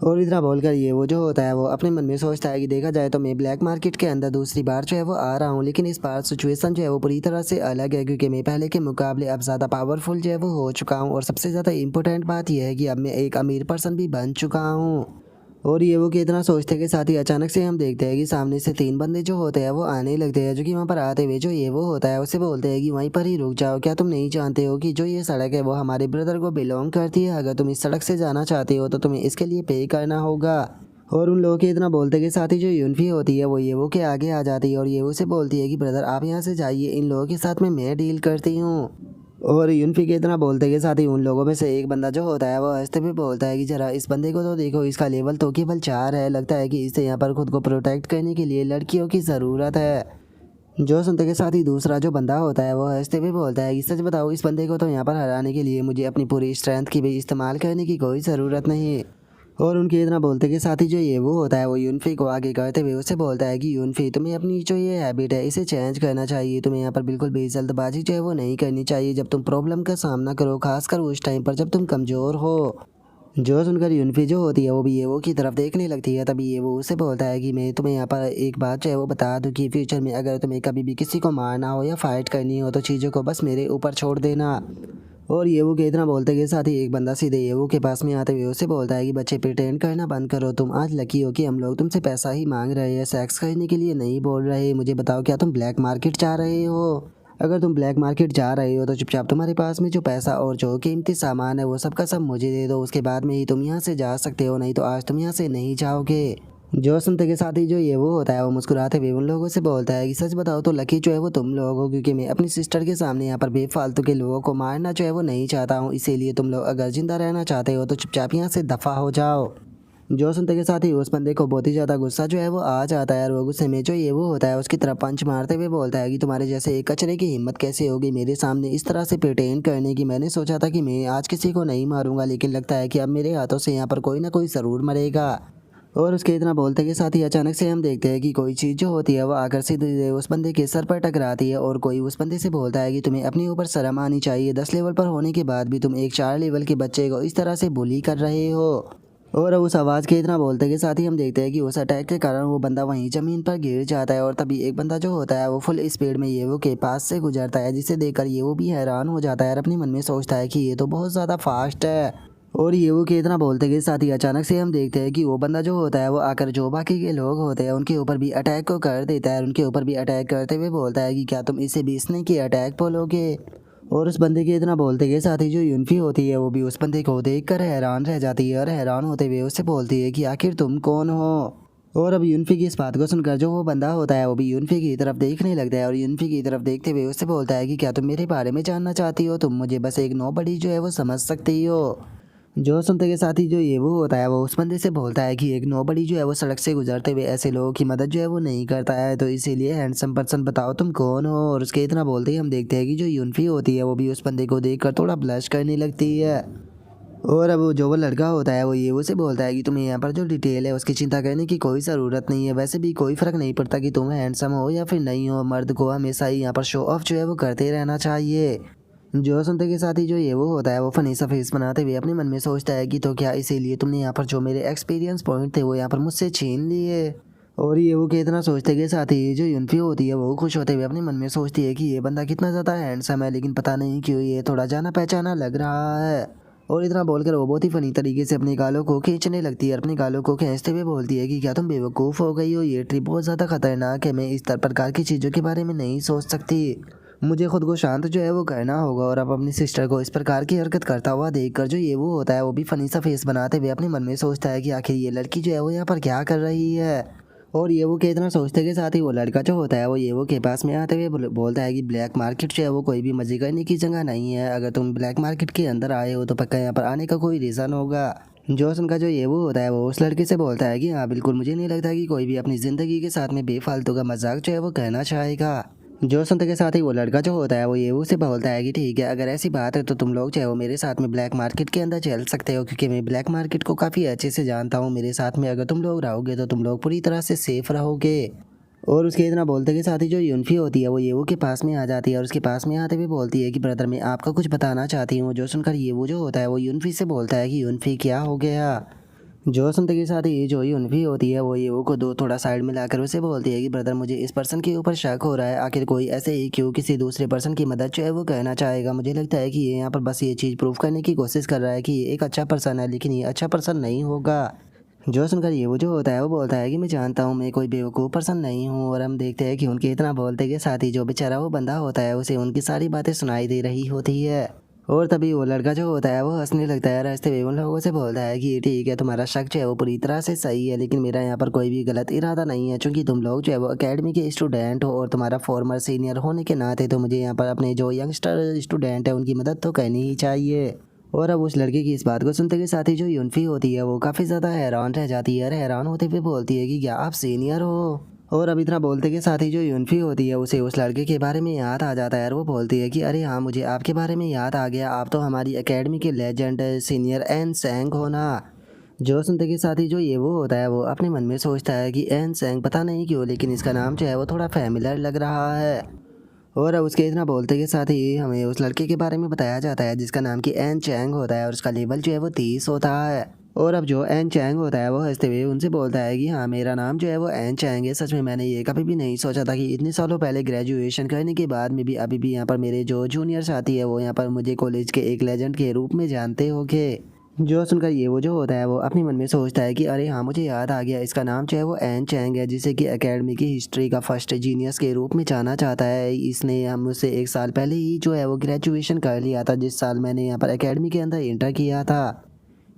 और इतना बोलकर ये वो जो होता है वो अपने मन में सोचता है कि देखा जाए तो मैं ब्लैक मार्केट के अंदर दूसरी बार जो है वो आ रहा हूँ, लेकिन इस बार सिचुएशन जो है वो पूरी तरह से अलग है, क्योंकि मैं पहले के मुकाबले अब ज़्यादा पावरफुल जो है वो हो चुका हूँ। और सबसे ज़्यादा इंपॉर्टेंट बात यह है कि अब मैं एक अमीर पर्सन भी बन चुका हूँ। और ये वो कि इतना सोचते के साथ ही अचानक से हम देखते हैं कि सामने से 3 बंदे जो होते हैं वो आने लगते हैं, जो कि वहाँ पर आते हुए जो ये वो होता है उसे बोलते हैं कि वहीं पर ही रुक जाओ, क्या तुम नहीं जानते हो कि जो ये सड़क है वो हमारे ब्रदर को बिलोंग करती है, अगर तुम इस सड़क से जाना चाहते हो तो तुम्हें इसके लिए पे करना होगा। और उन लोगों के इतना बोलते के साथ ही जो यूनफी होती है वो ये वो के आगे आ जाती है और ये वो से बोलती है कि ब्रदर आप यहाँ से जाइए, इन लोगों के साथ में मैं डील करती हूँ। और यूनफी के इतना बोलते के साथ ही उन लोगों में से एक बंदा जो होता है वो हंसते हुए बोलता है कि जरा इस बंदे को तो देखो, इसका लेवल तो केवल 4 है, लगता है कि इसे यहाँ पर खुद को प्रोटेक्ट करने के लिए लड़कियों की ज़रूरत है। जो सुनते के साथ ही दूसरा जो बंदा होता है वो हंसते हुए बोलता है कि सच बताओ, इस बंदे को तो यहाँ पर हराने के लिए मुझे अपनी पूरी स्ट्रेंथ की भी इस्तेमाल करने की कोई ज़रूरत नहीं। और उनके इतना बोलते के साथ ही जो ये वो होता है वो यूनफी को आगे करते हुए उससे बोलता है कि यूनफी, तुम्हें अपनी जो ये हैबिट है इसे चेंज करना चाहिए, तुम्हें यहाँ पर बिल्कुल भी जल्दबाजी जो है वो नहीं करनी चाहिए जब तुम प्रॉब्लम का सामना करो, खासकर उस टाइम पर जब तुम कमज़ोर हो। जो सुनकर यूनफी जो होती है वो भी ये वो की तरफ देखने लगती है, तभी ये वो उससे बोलता है कि मैं तुम्हें यहाँ पर एक बात जो है वो बता दूं कि फ्यूचर में अगर तुम्हें कभी भी किसी को मारना हो या फाइट करनी हो तो चीज़ों को बस मेरे ऊपर छोड़ देना। और ये वो के इतना बोलते के साथ ही एक बंदा सीधे ये वो के पास में आते हुए उससे बोलता है कि बच्चे प्रिटेंड करना बंद करो, तुम आज लकी हो कि हम लोग तुमसे पैसा ही मांग रहे हैं, सेक्स करने के लिए नहीं बोल रहे। मुझे बताओ क्या तुम ब्लैक मार्केट जा रहे हो? अगर तुम ब्लैक मार्केट जा रहे हो तो चुपचाप तुम्हारे पास में जो पैसा और जो कीमती सामान है वो सब का सब मुझे दे दो, उसके बाद में ही तुम यहाँ से जा सकते हो, नहीं तो आज तुम यहाँ से नहीं जाओगे। जो सुनते के साथ ही जो ये वो होता है वो मुस्कुराते हुए उन लोगों से बोलता है कि सच बताओ तो लकी जो है वो तुम लोग हो, क्योंकि मैं अपनी सिस्टर के सामने यहाँ पर बेफालतू के लोगों को मारना जो है वो नहीं चाहता हूँ, इसीलिए तुम लोग अगर जिंदा रहना चाहते हो तो चुपचाप यहाँ से दफ़ा हो जाओ। जो सुनते के साथ ही उस बंदे को बहुत ही ज़्यादा गुस्सा जो है वो आ जाता है और वो गुस्से में जो ये वो होता है उसकी तरफ पंच मारते हुए बोलता है कि तुम्हारे जैसे एक कचरे की हिम्मत कैसे होगी मेरे सामने इस तरह से प्रिटेंड करने की। मैंने सोचा था कि मैं आज किसी को नहीं मारूंगा, लेकिन लगता है कि अब मेरे हाथों से यहाँ पर कोई ना कोई ज़रूर मरेगा। और उसके इतना बोलते के साथ ही अचानक से हम देखते हैं कि कोई चीज़ जो होती है वो आकर सीधे उस बंदे के सर पर टकराती है और कोई उस बंदे से बोलता है कि तुम्हें अपने ऊपर शर्म आनी चाहिए, 10 लेवल पर होने के बाद भी तुम एक 4 लेवल के बच्चे को इस तरह से बुली कर रहे हो। और उस आवाज़ के इतना बोलते के साथ ही हम देखते हैं कि उस अटैक के कारण वो बंदा वहीं ज़मीन पर गिर जाता है और तभी एक बंदा जो होता है वो फुल स्पीड में ये वो के पास से गुजरता है, जिसे देखकर ये वो भी हैरान हो जाता है और अपने मन में सोचता है कि ये तो बहुत ज़्यादा फास्ट है। और ये वो के इतना बोलते के साथ ही अचानक से हम देखते हैं कि वो बंदा जो होता है वो आकर जो बाकी के लोग होते हैं उनके ऊपर भी अटैक को कर देता है, उनके ऊपर भी अटैक करते हुए बोलता है कि क्या तुम इसे बीसने की अटैक बोलोगे? और उस बंदे के इतना बोलते के साथ ही जो यूनफी होती है वो भी उस बंदे को देख कर हैरान रह जाती है और हैरान होते हुए उससे बोलती है कि आखिर तुम कौन हो? और अब यूनफी की इस बात को सुनकर जो वो बंदा होता है वो भी यूनफी की तरफ देखने लगता है और यूनफी की तरफ देखते हुए उससे बोलता है कि क्या तुम मेरे बारे में जानना चाहती हो? तुम मुझे बस एक नोबडी जो है वो समझ सकती हो। जो सुनते के साथ ही जो ये वो होता है वो उस बंदे से बोलता है कि एक नोबडी जो है वो सड़क से गुजरते हुए ऐसे लोगों की मदद जो है वो नहीं करता है, तो इसीलिए हैंडसम पर्सन बताओ तुम कौन हो? और उसके इतना बोलते ही हम देखते हैं कि जो यूनफी होती है वो भी उस बंदे को देखकर थोड़ा ब्लश करने लगती है। और अब जो वो लड़का होता है वो ये वो से बोलता है कि तुम्हें यहाँ पर जो डिटेल है उसकी चिंता करने की कोई ज़रूरत नहीं है, वैसे भी कोई फ़र्क नहीं पड़ता कि तुम हैंडसम हो या फिर नहीं हो, मर्द को हमेशा ही यहाँ पर शो ऑफ जो है वो करते रहना चाहिए। जो सुनते के साथ ही जो ये वो होता है वो फनी सा फेस बनाते हुए अपने मन में सोचता है कि तो क्या इसीलिए तुमने यहाँ पर जो मेरे एक्सपीरियंस पॉइंट थे वो यहाँ पर मुझसे छीन लिए? और ये वो कि इतना सोचते के साथ ही जो यूनफी होती है वो खुश होते हुए अपने मन में सोचती है कि ये बंदा कितना ज़्यादा हैंडसम है, लेकिन पता नहीं क्यों ये थोड़ा जाना पहचाना लग रहा है। और इतना बोलकर वो बहुत ही फनी तरीके से अपने गालों को खींचने लगती है, अपने गालों को खींचते हुए बोलती है कि क्या तुम बेवकूफ़ हो गई हो? ये ट्रिप बहुत ज़्यादा खतरनाक है, मैं इस प्रकार की चीज़ों के बारे में नहीं सोच सकती, मुझे खुद को शांत जो है वो करना होगा। और अब अपनी सिस्टर को इस प्रकार की हरकत करता हुआ देखकर जो ये वो होता है वो भी फनी सा फेस बनाते हुए अपने मन में सोचता है कि आखिर ये लड़की जो है वो यहाँ पर क्या कर रही है। और ये वो के इतना सोचते के साथ ही वो लड़का जो होता है वो ये वो के पास में आते हुए बोलता है कि ब्लैक मार्केट जो है वो कोई भी मजे करने की जगह नहीं है, अगर तुम ब्लैक मार्केट के अंदर आए हो तो पक्का यहाँ पर आने का कोई रीज़न होगा। जो उनका जो ये वो होता है वो उस लड़के से बोलता है कि हाँ बिल्कुल, मुझे नहीं लगता कि कोई भी अपनी ज़िंदगी के साथ में बेफालतू का मजाक जो है वो कहना चाहेगा। जो सुनते के साथ ही वो लड़का जो होता है वो ये उसे बोलता है कि ठीक है, अगर ऐसी बात है तो तुम लोग जो है वो मेरे साथ में ब्लैक मार्केट के अंदर चल सकते हो, क्योंकि मैं ब्लैक मार्केट को काफ़ी अच्छे से जानता हूँ। मेरे साथ में अगर तुम लोग रहोगे तो तुम लोग पूरी तरह से सेफ रहोगे। और उसके इतना बोलते के साथ ही जो यूनफी होती है वो येवू के पास में आ जाती है और उसके पास में आते हुए बोलती है कि ब्रदर मैं आपका कुछ बताना चाहती हूँ। जो सुनकर येवू जो होता है वो यूनफी से बोलता है कि यूनफी क्या हो गया। जो सुनते के साथ ही जो यूनफी होती है वो येवू को दो थोड़ा साइड में लाकर उसे बोलती है कि ब्रदर मुझे इस पर्सन के ऊपर शक हो रहा है, आखिर कोई ऐसे ही क्यों किसी दूसरे पर्सन की मदद जो है वो कहना चाहेगा। मुझे लगता है कि ये यहाँ पर बस ये चीज़ प्रूव करने की कोशिश कर रहा है कि ये एक अच्छा पर्सन है, लेकिन ये अच्छा पर्सन नहीं होगा। जो सुनकर ये वो जो होता है वो बोलता है कि मैं जानता हूँ मैं कोई बेवकूफ़ पर्सन नहीं हूँ। और हम देखते हैं कि उनके इतना बोलते के साथ ही जो बेचारा वो बंदा होता है उसे उनकी सारी बातें सुनाई दे रही होती है। और तभी वो लड़का जो होता है वो हंसने लगता है, रास्ते में उन लोगों से बोलता है कि ठीक है तुम्हारा शक जो है वो पूरी तरह से सही है, लेकिन मेरा यहाँ पर कोई भी गलत इरादा नहीं है, क्योंकि तुम लोग जो है वो अकेडमी के स्टूडेंट हो और तुम्हारा फॉर्मर सीनियर होने के नाते तो मुझे यहाँ पर अपने जो यंगस्टर स्टूडेंट है उनकी मदद तो करनी ही चाहिए। और अब उस लड़के की इस बात को सुनते के साथ ही जो यूनफी होती है वो काफ़ी ज़्यादा हैरान रह जाती है और हैरान होते हुए बोलती है कि क्या आप सीनियर हो। और अब इतना बोलते के साथ ही जो यूनफी होती है उसे उस लड़के के बारे में याद आ जाता है और वो बोलती है कि अरे हाँ मुझे आपके बारे में याद आ गया, आप तो हमारी एकेडमी के लेजेंड सीनियर एन सैंग हो ना। जो सुनते के साथ ही जो ये वो होता है वो अपने मन में सोचता है कि एन सैंग पता नहीं क्यों लेकिन इसका नाम जो है वो थोड़ा फैमिलियर लग रहा है। और अब उसके इतना बोलते के साथ ही हमें उस लड़के के बारे में बताया जाता है जिसका नाम कि एन चैंग होता है और उसका लेवल जो है वो 30 होता है। और अब जो एन चैंग होता है वो हंसते हुए उनसे बोलता है कि हाँ मेरा नाम जो है वो एन चैंग है। सच में मैंने ये कभी भी नहीं सोचा था कि इतने सालों पहले ग्रेजुएशन करने के बाद में भी अभी भी यहाँ पर मेरे जो जूनियर साथी है वो यहाँ पर मुझे कॉलेज के एक लेजेंड के रूप में जानते होंगे। जो सुनकर ये वो जो होता है वो अपने मन में सोचता है कि अरे हाँ मुझे याद आ गया, इसका नाम जो है वो एन चैंग है, जिसे कि एकेडमी की हिस्ट्री का फर्स्ट जीनियस के रूप में जाना चाहता है। इसने हम मुझसे एक साल पहले ही जो है वो ग्रेजुएशन कर लिया था, जिस साल मैंने यहाँ पर एकेडमी के अंदर इंटर किया था।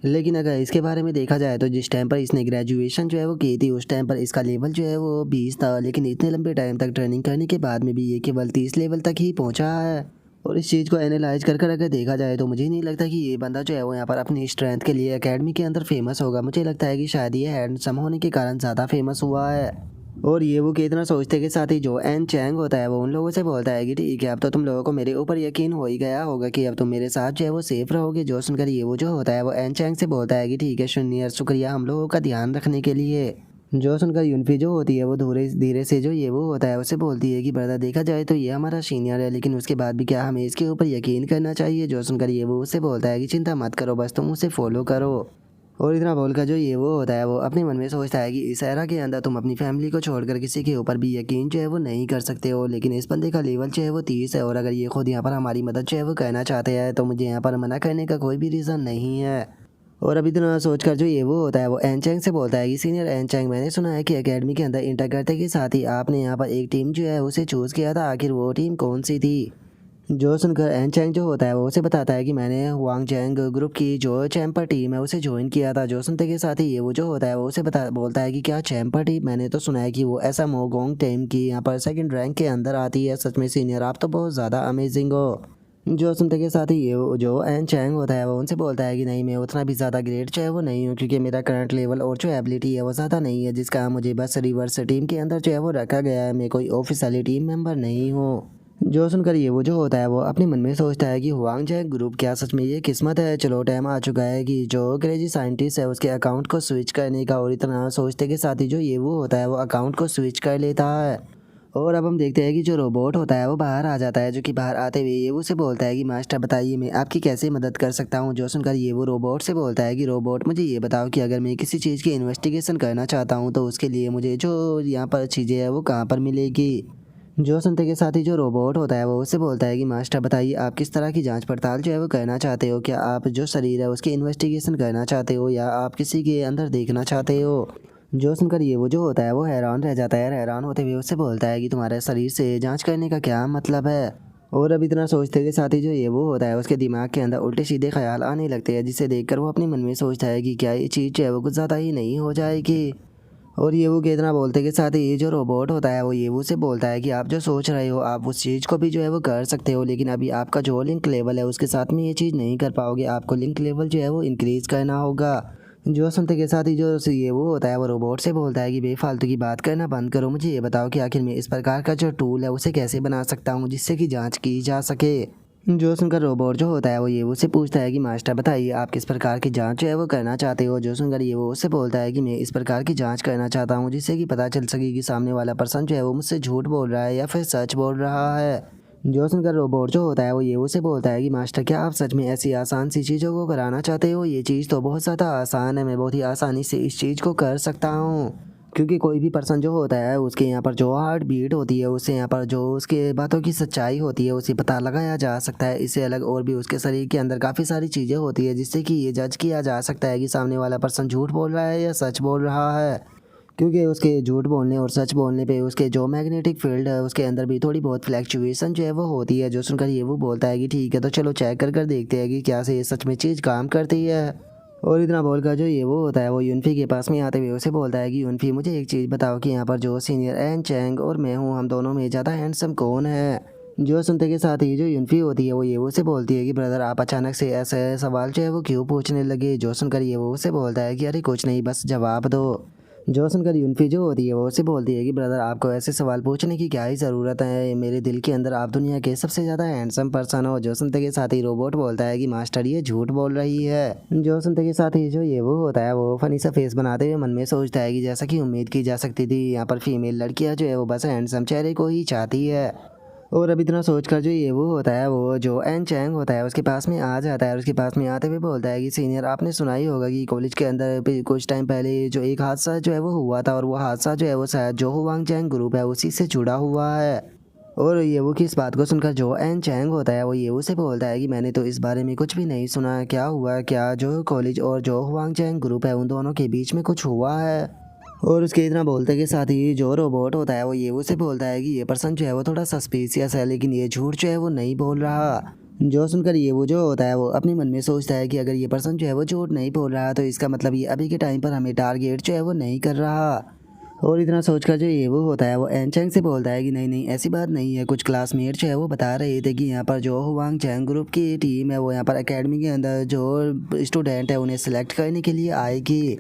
लेकिन अगर इसके बारे में देखा जाए तो जिस टाइम पर इसने ग्रेजुएशन जो है वो की थी उस टाइम पर इसका लेवल जो है वो 20 था, लेकिन इतने लंबे टाइम तक ट्रेनिंग करने के बाद में भी ये केवल 30 लेवल तक ही पहुंचा है। और इस चीज़ को एनालाइज कर अगर देखा जाए तो मुझे नहीं लगता कि ये बंदा जो है वो यहाँ पर अपनी स्ट्रेंथ के लिए एकेडमी के अंदर फेमस होगा। मुझे लगता है कि शायद ये हैंडसम होने के कारण ज़्यादा फेमस हुआ है। और ये वो कितना सोचते के साथ ही जो एन चैंग होता है वो उन लोगों से बोलता है कि ठीक है अब तो तुम लोगों को मेरे ऊपर यकीन हो ही गया होगा कि अब तुम मेरे साथ जो है वो सेफ रहोगे। जो सुनकर ये वो जो होता है वो एन चैंग से बोलता है कि ठीक है शून्य शुक्रिया हम लोगों का ध्यान रखने के लिए। जो सुनकर यूनफी जो होती है वो धीरे धीरे से जो ये वो होता है उसे बोलती है कि ब्रदर देखा जाए तो ये हमारा सीनियर है, लेकिन उसके बाद भी क्या हमें इसके ऊपर यकीन करना चाहिए। जो सुनकर ये वो उससे बोलता है कि चिंता मत करो, बस तुम उसे फॉलो करो। और इतना बोलकर जो ये वो होता है वो अपने मन में सोचता है कि इस एरा के अंदर तुम अपनी फैमिली को छोड़कर किसी के ऊपर भी यकीन जो है वो नहीं कर सकते हो, लेकिन इस बंदे का लेवल जो है वो 30 है और अगर ये खुद यहाँ पर हमारी मदद जो है वो करना चाहते हैं तो मुझे यहाँ पर मना करने का कोई भी रीज़न नहीं है। और अभी इतना सोचकर जो ये वो होता है वो एन चैंग से बोलता है कि सीनियर एन चैंग मैंने सुना है कि एकेडमी के अंदर इंटर करते के साथ ही आपने यहाँ पर एक टीम जो है उसे चूज़ किया था, आखिर वो टीम कौन सी थी। जो सुनकर एन चैंग जो होता है वो उसे बताता है कि मैंने वांग जैंग ग्रुप की जो चैम्पर टीम है उसे ज्वाइन किया था। जो सुनते के साथ ही ये वो जो होता है वो उसे बोलता है कि क्या चैम्पर टीम, मैंने तो सुना है कि वो ऐसा मोगोंग टीम की यहाँ पर सेकंड रैंक के अंदर आती है। सच में सीनियर आप तो बहुत ज़्यादा अमेजिंग हो। जो सुनते के साथ ही ये जो एन चैंग होता है वो उनसे बोलता है कि नहीं मैं उतना भी ज़्यादा ग्रेट जो है वो नहीं हूँ, क्योंकि मेरा करंट लेवल और जो एबिलिटी है वो ज़्यादा नहीं है, जिसका मुझे बस रिवर्स टीम के अंदर जो है वो रखा गया है, मैं कोई ऑफिशियली टीम मेंबर नहीं हूँ। जो सुनकर ये वो जो होता है वो अपने मन में सोचता है कि हुआंग जैंग ग्रुप क्या सच में ये किस्मत है। चलो टाइम आ चुका है कि जो क्रेजी साइंटिस्ट है उसके अकाउंट को स्विच करने का। और इतना सोचते के साथ ही जो ये वो होता है वो अकाउंट को स्विच कर लेता है। और अब हम देखते हैं कि जो रोबोट होता है वो बाहर आ जाता है, जो कि बाहर आते हुए ये वो से बोलता है कि मास्टर बताइए मैं आपकी कैसे मदद कर सकता हूँ। जो सुनकर ये वो रोबोट से बोलता है कि रोबोट मुझे ये बताओ कि अगर मैं किसी चीज़ की इन्वेस्टिगेशन करना चाहता हूँ तो उसके लिए मुझे जो यहाँ पर चीज़ें हैं वो कहाँ पर मिलेगी। जो सुनते के साथ ही जो रोबोट होता है वो उससे बोलता है कि मास्टर बताइए आप किस तरह की जांच पड़ताल जो है वो करना चाहते हो, क्या आप जो शरीर है उसकी इन्वेस्टिगेशन करना चाहते हो या आप किसी के अंदर देखना चाहते हो। जो सुनकर ये वो जो होता है वो हैरान रह जाता है, हैरान होते हुए उससे बोलता है कि तुम्हारे शरीर से जांच करने का क्या मतलब है। और अब इतना सोचते के साथ ही जो ये वो होता है उसके दिमाग के अंदर उल्टे सीधे ख्याल आने लगते हैं, जिसे देखकर वो अपने मन में सोचता है कि क्या ये चीज़ जो है वो कुछ ज़्यादा ही नहीं हो जाएगी। और ये वो के इतना बोलते के साथ ही ये जो रोबोट होता है वो ये वो से बोलता है कि आप जो सोच रहे हो आप उस चीज़ को भी जो है वो कर सकते हो, लेकिन अभी आपका जो लिंक लेवल है उसके साथ में ये चीज़ नहीं कर पाओगे, आपको लिंक लेवल जो है वो इंक्रीज़ करना होगा। जो सुनते के साथ ही जो ये वो होता है वो रोबोट से बोलता है कि बेफालतू की बात करना बंद करो, मुझे ये बताओ कि आखिर मैं इस प्रकार का जो टूल है उसे कैसे बना सकता हूँ जिससे कि जांच की जा सके। जो सुनकर रोबोट जो होता है वो ये वो से पूछता है कि मास्टर बताइए आप किस प्रकार की जांच जो है वो करना चाहते हो। जो सुनकर ये वो उससे बोलता है कि मैं इस प्रकार की जांच करना चाहता हूँ जिससे कि पता चल सके कि सामने वाला पर्सन जो है वो मुझसे झूठ बोल रहा है या फिर सच बोल रहा है। जो सुनकर रोबोट जो होता है वो ये उसे बोलता है कि मास्टर क्या आप सच में ऐसी आसान सी चीज़ों को कराना चाहते हो, ये चीज़ तो बहुत ज़्यादा आसान है, मैं बहुत ही आसानी से इस चीज़ को कर सकता हूँ। क्योंकि कोई भी पर्सन जो होता है उसके यहाँ पर जो हार्ट बीट होती है उससे यहाँ पर जो उसके बातों की सच्चाई होती है उसे पता लगाया जा सकता है। इससे अलग और भी उसके शरीर के अंदर काफ़ी सारी चीज़ें होती है जिससे कि ये जज किया जा सकता है कि सामने वाला पर्सन झूठ बोल रहा है या सच बोल रहा है। क्योंकि उसके झूठ बोलने और सच बोलने पे उसके जो मैग्नेटिक फील्ड है उसके अंदर भी थोड़ी बहुत फ्लैक्चुएशन जो है वो होती है। जो सुनकर ये वो बोलता है कि ठीक है तो चलो चेक कर कर देखते हैं कि क्या से ये सच में चीज़ काम करती है। और इतना बोलकर जो ये वो होता है वो यूनफी के पास में आते हुए उसे बोलता है कि यूनफी मुझे एक चीज़ बताओ कि यहाँ पर जो सीनियर एन चैंग और मैं हूँ हम दोनों में ज़्यादा हैंडसम कौन है। जो सुनते के साथ ही जो यूनफी होती है वो ये वो से बोलती है कि ब्रदर आप अचानक से ऐसे सवाल जो है वो क्यों पूछने लगे। जो सुनकर ये वो उसे बोलता है कि अरे कुछ नहीं बस जवाब दो। जो सुनकर यूनफी जो होती है वो उससे बोलती है कि ब्रदर आपको ऐसे सवाल पूछने की क्या ही ज़रूरत है, मेरे दिल के अंदर आप दुनिया के सबसे ज़्यादा हैंडसम पर्सन हो। जो सुनते के साथ ही रोबोट बोलता है कि मास्टर ये झूठ बोल रही है। जो सुनते के साथ ही जो ये वो होता है वो फनी सा फेस बनाते हुए मन में सोचता है कि जैसा कि उम्मीद की जा सकती थी यहाँ पर फीमेल लड़कियाँ जो है वो बस हैंडसम चेहरे को ही चाहती है। और अब इतना सोचकर जो ये वो होता है वो जो एन चैंग होता है उसके पास में आ जाता है और उसके पास में आते हुए बोलता है कि सीनियर आपने सुना ही होगा कि कॉलेज के अंदर कुछ टाइम पहले जो एक हादसा जो है वो हुआ था और वो हादसा जो है वो शायद जो हुआंग चैंग ग्रुप है उसी से जुड़ा हुआ है। और ये वो की इस बात को सुनकर जो एन चैंग होता है वो ये उसे बोलता है कि मैंने तो इस बारे में कुछ भी नहीं सुना, क्या हुआ, क्या जो कॉलेज और जो हुआंग चैंग ग्रुप है उन दोनों के बीच में कुछ हुआ है। और उसके इतना बोलते के साथ ही जो रोबोट होता है वो ये उसे बोलता है कि ये पर्सन जो है वो थोड़ा सस्पिशियस है लेकिन ये झूठ जो है वो नहीं बोल रहा। जो सुनकर ये वो जो होता है वो अपने मन में सोचता है कि अगर ये पर्सन जो है वो झूठ नहीं बोल रहा तो इसका मतलब ये अभी के टाइम पर हमें टारगेट जो है वो नहीं कर रहा। और इतना सोचकर जो ये वो होता है वो एन चैंग से बोलता है कि नहीं नहीं ऐसी बात नहीं है, कुछ क्लासमेट जो है वो बता रहे थे कि यहाँ पर जो हुआंग चैंग ग्रुप की टीम है वो यहाँ पर एकेडमी के अंदर जो स्टूडेंट है उन्हें सेलेक्ट करने के लिए आएगी।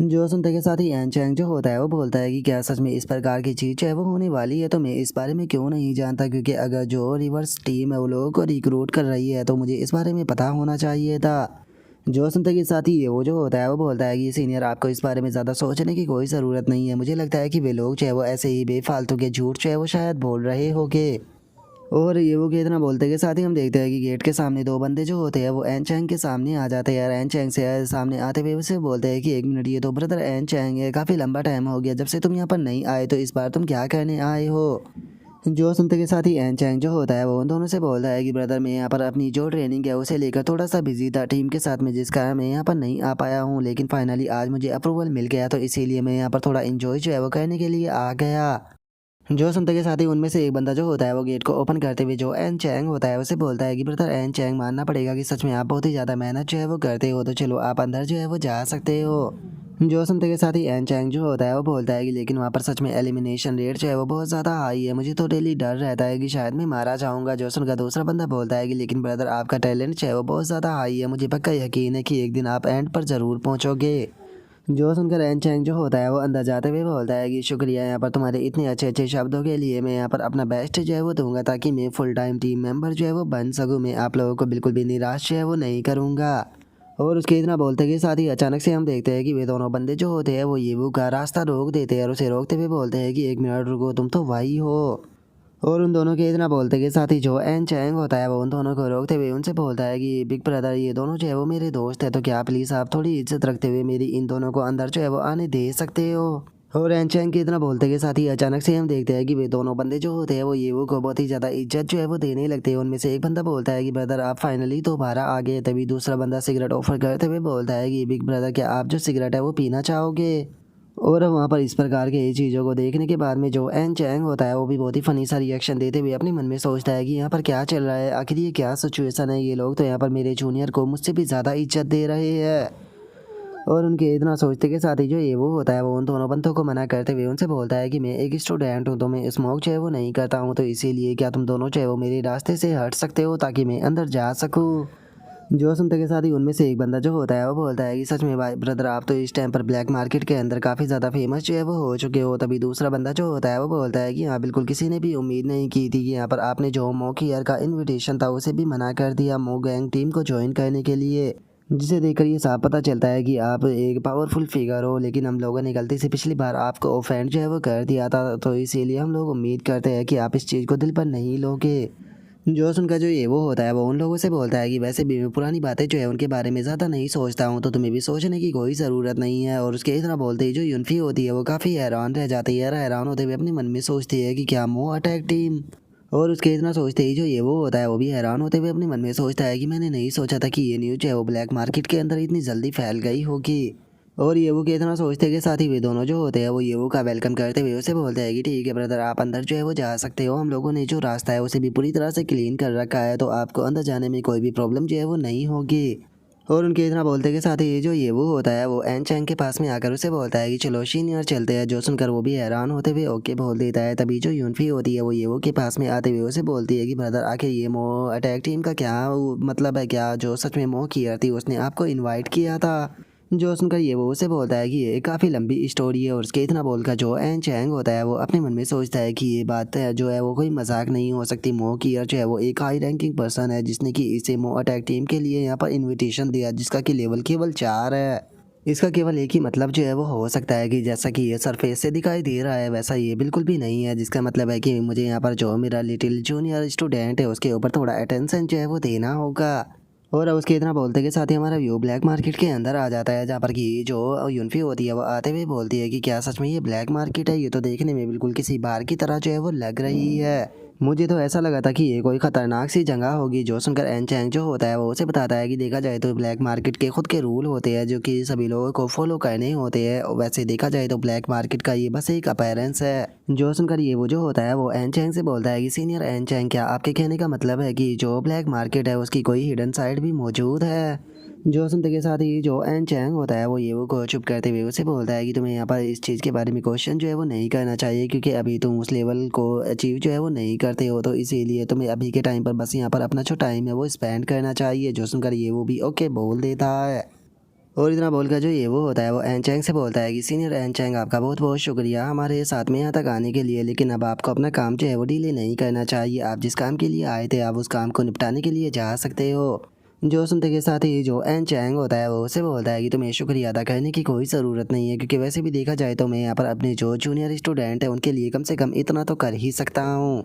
जो सुनते के साथ ही एन चैंग जो होता है वो बोलता है कि क्या सच में इस प्रकार की चीज़ जो है वो होने वाली है, तो मैं इस बारे में क्यों नहीं जानता, क्योंकि अगर जो रिवर्स टीम है वो लोगों को रिक्रूट कर रही है तो मुझे इस बारे में पता होना चाहिए था। जो सुनते के साथ ही ये वो जो होता है वो बोलता है कि सीनियर आपको इस बारे में ज़्यादा सोचने की कोई ज़रूरत नहीं है, मुझे लगता है कि वे लोग जो है वो ऐसे ही बेफालतू के झूठ जो है वो शायद बोल रहे होंगे। और ये वो कि इतना बोलते के साथ ही हम देखते हैं कि गेट के सामने दो बंदे जो होते हैं वो एन चैंग के सामने आ जाते हैं यार। एन चैंग से सामने आते हुए उसे बोलते हैं कि एक मिनट, ये तो ब्रदर एन चैंग है, काफ़ी लंबा टाइम हो गया जब से तुम यहाँ पर नहीं आए, तो इस बार तुम क्या करने आए हो। जो सुनते के साथ ही एन चैंग जो होता है वो उन दोनों से बोलता है कि ब्रदर मैं यहाँ पर अपनी जो ट्रेनिंग है उसे लेकर थोड़ा सा बिजी था टीम के साथ में, जिस कारण मैं यहाँ पर नहीं आ पाया हूँ, लेकिन फाइनली आज मुझे अप्रूवल मिल गया तो इसीलिए मैं यहाँ पर थोड़ा इन्जॉय जो है वो करने के लिए आ गया। जो सुनते के साथ ही उनमें से एक बंदा जो होता है वो गेट को ओपन करते हुए जो एन चैंग होता है उसे बोलता है कि ब्रदर एन चैंग मानना पड़ेगा कि सच में आप बहुत ही ज़्यादा मेहनत जो है वो करते हो, तो चलो आप अंदर जो है वो जा सकते हो। जो सुनते के साथ ही एन चैंग जो होता है वो बोलता है कि लेकिन वहाँ पर सच में एलिमिनेशन रेट जो है वो बहुत ज़्यादा हाई है, मुझे तो डेली डर रहता है कि शायद मैं मारा जाऊँगा। जो सुनकर दूसरा बंदा बोलता है कि लेकिन ब्रदर आपका टैलेंट जो है वो बहुत ज़्यादा हाई है, मुझे पक्का यकीन है कि एक दिन आप एंड पर ज़रूर पहुँचोगे। जो सुनकर एन चैंग जो होता है वो अंदर जाते हुए बोलता है कि शुक्रिया यहाँ पर तुम्हारे इतने अच्छे अच्छे शब्दों के लिए, मैं यहाँ पर अपना बेस्ट जो है वो दूंगा ताकि मैं फुल टाइम टीम मेंबर जो है वो बन सकूँ, मैं आप लोगों को बिल्कुल भी निराश जो है वो नहीं करूँगा। और उसके इतना बोलते के साथ ही अचानक से हम देखते हैं कि वे दोनों बंदे जो होते हैं वो ये वो का रास्ता रोक देते हैं और उसे रोकते हुए बोलते हैं कि एक मिनट रुको, तुम तो वही हो। और उन दोनों के इतना बोलते के साथ ही जो एन चैंग होता है वो उन दोनों को रोकते हुए उनसे बोलता है कि बिग ब्रदर ये दोनों जो है वो मेरे दोस्त है, तो क्या प्लीज़ आप थोड़ी इज्जत रखते हुए मेरी इन दोनों को अंदर जो है वो आने दे सकते हो। और एन चैंग के इतना बोलते के साथ ही अचानक से हम देखते हैं कि वे दोनों बंदे जो होते हैं वो ये वो को बहुत ही ज़्यादा इज्जत जो है वो देने लगते हैं। उनमें से एक बंदा बोलता है कि ब्रदर आप फाइनली दोबारा आ गए, तभी दूसरा बंदा सिगरेट ऑफर करते हुए बोलता है कि बिग ब्रदर क्या आप जो सिगरेट है वो पीना चाहोगे। और वहाँ पर इस प्रकार के चीज़ों को देखने के बाद में जो एन चैंग होता है वो भी बहुत ही फनी सा रिएक्शन देते हुए अपने मन में सोचता है कि यहाँ पर क्या चल रहा है, आखिर ये क्या सिचुएशन है, ये लोग तो यहाँ पर मेरे जूनियर को मुझसे भी ज़्यादा इज्जत दे रहे हैं। और उनके इतना सोचते के साथ ही जो ये वो होता है वो उन दोनों बंदों को मना करते हुए उनसे बोलता है कि मैं एक स्टूडेंट हूँ तो मैं स्मोक जो है वो नहीं करता हूँ, तो इसीलिए क्या तुम दोनों जो है वो मेरे रास्ते से हट सकते हो ताकि मैं अंदर जा सकूँ। जो सुनते के साथ ही उनमें से एक बंदा जो होता है वो बोलता है कि सच में भाई ब्रदर आप तो इस टाइम पर ब्लैक मार्केट के अंदर काफ़ी ज़्यादा फेमस जो है वो हो चुके हो। तभी दूसरा बंदा जो होता है वो बोलता है कि हाँ बिल्कुल किसी ने भी उम्मीद नहीं की थी कि यहाँ पर आपने जो मॉकियर का इन्विटेशन था उसे भी मना कर दिया मो गैंग टीम को ज्वाइन करने के लिए। जिसे देखकर ये साफ पता चलता है कि आप एक पावरफुल फिगर हो, लेकिन हम लोगों ने गलती से पिछली बार आपको ऑफेंड जो है वो कर दिया था, तो इसीलिए हम लोग उम्मीद करते हैं कि आप इस चीज़ को दिल पर नहीं लोगे। जो सुनकर जो ये वो होता है वो उन लोगों से बोलता है कि वैसे भी मैं पुरानी बातें जो है उनके बारे में ज़्यादा नहीं सोचता हूँ, तो तुम्हें भी सोचने की कोई ज़रूरत नहीं है। और उसके इतना बोलते ही जो यूनफी होती है वो काफ़ी हैरान रह जाती है, हैरान होते हुए अपने मन में सोचती है कि क्या मो अटैक टीम। और उसके इतना सोचते ही जो ये वो होता है वो भी हैरान होते हुए अपने मन में सोचता है कि मैंने नहीं सोचा था कि ये न्यूज़ जो है वो ब्लैक मार्केट के अंदर इतनी जल्दी फैल गई होगी। और ये वो के इतना सोचते के साथ ही वे दोनों जो होते हैं वो ये वो का वेलकम करते हुए उसे बोलते हैं कि ठीक है ब्रदर आप अंदर जो है वो जा सकते हो, हम लोगों ने जो रास्ता है उसे भी पूरी तरह से क्लीन कर रखा है, तो आपको अंदर जाने में कोई भी प्रॉब्लम जो है वो नहीं होगी। और उनके इतना बोलते के साथ ही जो ये वो होता है वो एन चैंग के पास में आकर उसे बोलता है कि चलो सीनियर चलते हैं। जो सुनकर वो भी हैरान होते हुए ओके बोल देता है। तभी जो यूनफी होती है वो ये वो के पास में आते हुए उसे बोलती है कि ब्रदर आखिर ये मो अटैक टीम का क्या मतलब है, क्या जो सच में मो किया थी उसने आपको इन्वाइट किया था। जो सुनकर ये वो उसे बोलता है कि ये काफ़ी लंबी स्टोरी है। और उसके इतना बोलकर जो एन चैंग होता है वो अपने मन में सोचता है कि ये बात है जो है वो कोई मजाक नहीं हो सकती। मो कियर जो है वो एक हाई रैंकिंग पर्सन है जिसने कि इसे मो अटैक टीम के लिए यहाँ पर इनविटेशन दिया, जिसका कि लेवल केवल 4 है। इसका केवल एक ही मतलब जो है वो हो सकता है कि जैसा कि ये सरफेस से दिखाई दे रहा है वैसा ये बिल्कुल भी नहीं है, जिसका मतलब है कि मुझे यहाँ पर जो मेरा लिटिल जूनियर स्टूडेंट है उसके ऊपर थोड़ा अटेंशन जो है वो देना होगा। और अब उसके इतना बोलते के साथ ही हमारा व्यू ब्लैक मार्केट के अंदर आ जाता है, जहाँ पर कि जो यूनफी होती है वो आते हुए बोलती है कि क्या सच में ये ब्लैक मार्केट है, ये तो देखने में बिल्कुल किसी बार की तरह जो है वो लग रही है। मुझे तो ऐसा लगा था कि ये कोई खतरनाक सी जगह होगी। जो सुनकर एन चैंग जो होता है वो उसे बताता है कि देखा जाए तो ब्लैक मार्केट के खुद के रूल होते हैं जो कि सभी लोगों को फॉलो करने होते हैं, और वैसे देखा जाए तो ब्लैक मार्केट का ये बस एक अपीयरेंस है। जो सुनकर ये वो जो होता है वो एन चैंग से बोलता है कि सीनियर एन चैंग क्या आपके कहने का मतलब है कि जो ब्लैक मार्केट है उसकी कोई हिडन साइड भी मौजूद है। जो सुनते के साथ ही जो एन चैंग होता है वो ये वो को चुप करते हुए उसे बोलता है कि तुम्हें यहाँ पर इस चीज़ के बारे में क्वेश्चन जो है वो नहीं करना चाहिए, क्योंकि अभी तुम उस लेवल को अचीव जो है वो नहीं करते हो, तो इसीलिए तुम्हें अभी के टाइम पर बस यहाँ पर अपना जो टाइम है वो स्पेंड करना चाहिए। जो सुनकर ये वो भी ओके बोल देता है। और इतना बोलकर जो ये वो होता है वो एन चैंग से बोलता है कि सीनियर एन चैंग आपका बहुत बहुत शुक्रिया हमारे साथ में यहाँ तक आने के लिए, लेकिन अब आपको अपना काम जो है वो डिले नहीं करना चाहिए। आप जिस काम के लिए आए थे आप उस काम को निपटाने के लिए जा सकते हो। जो सुनते के साथ ही जो एन चैंग होता है वो उसे बोलता है कि तुम्हें शुक्रिया अदा करने की कोई ज़रूरत नहीं है, क्योंकि वैसे भी देखा जाए तो मैं यहाँ पर अपने जो जूनियर स्टूडेंट है उनके लिए कम से कम इतना तो कर ही सकता हूँ।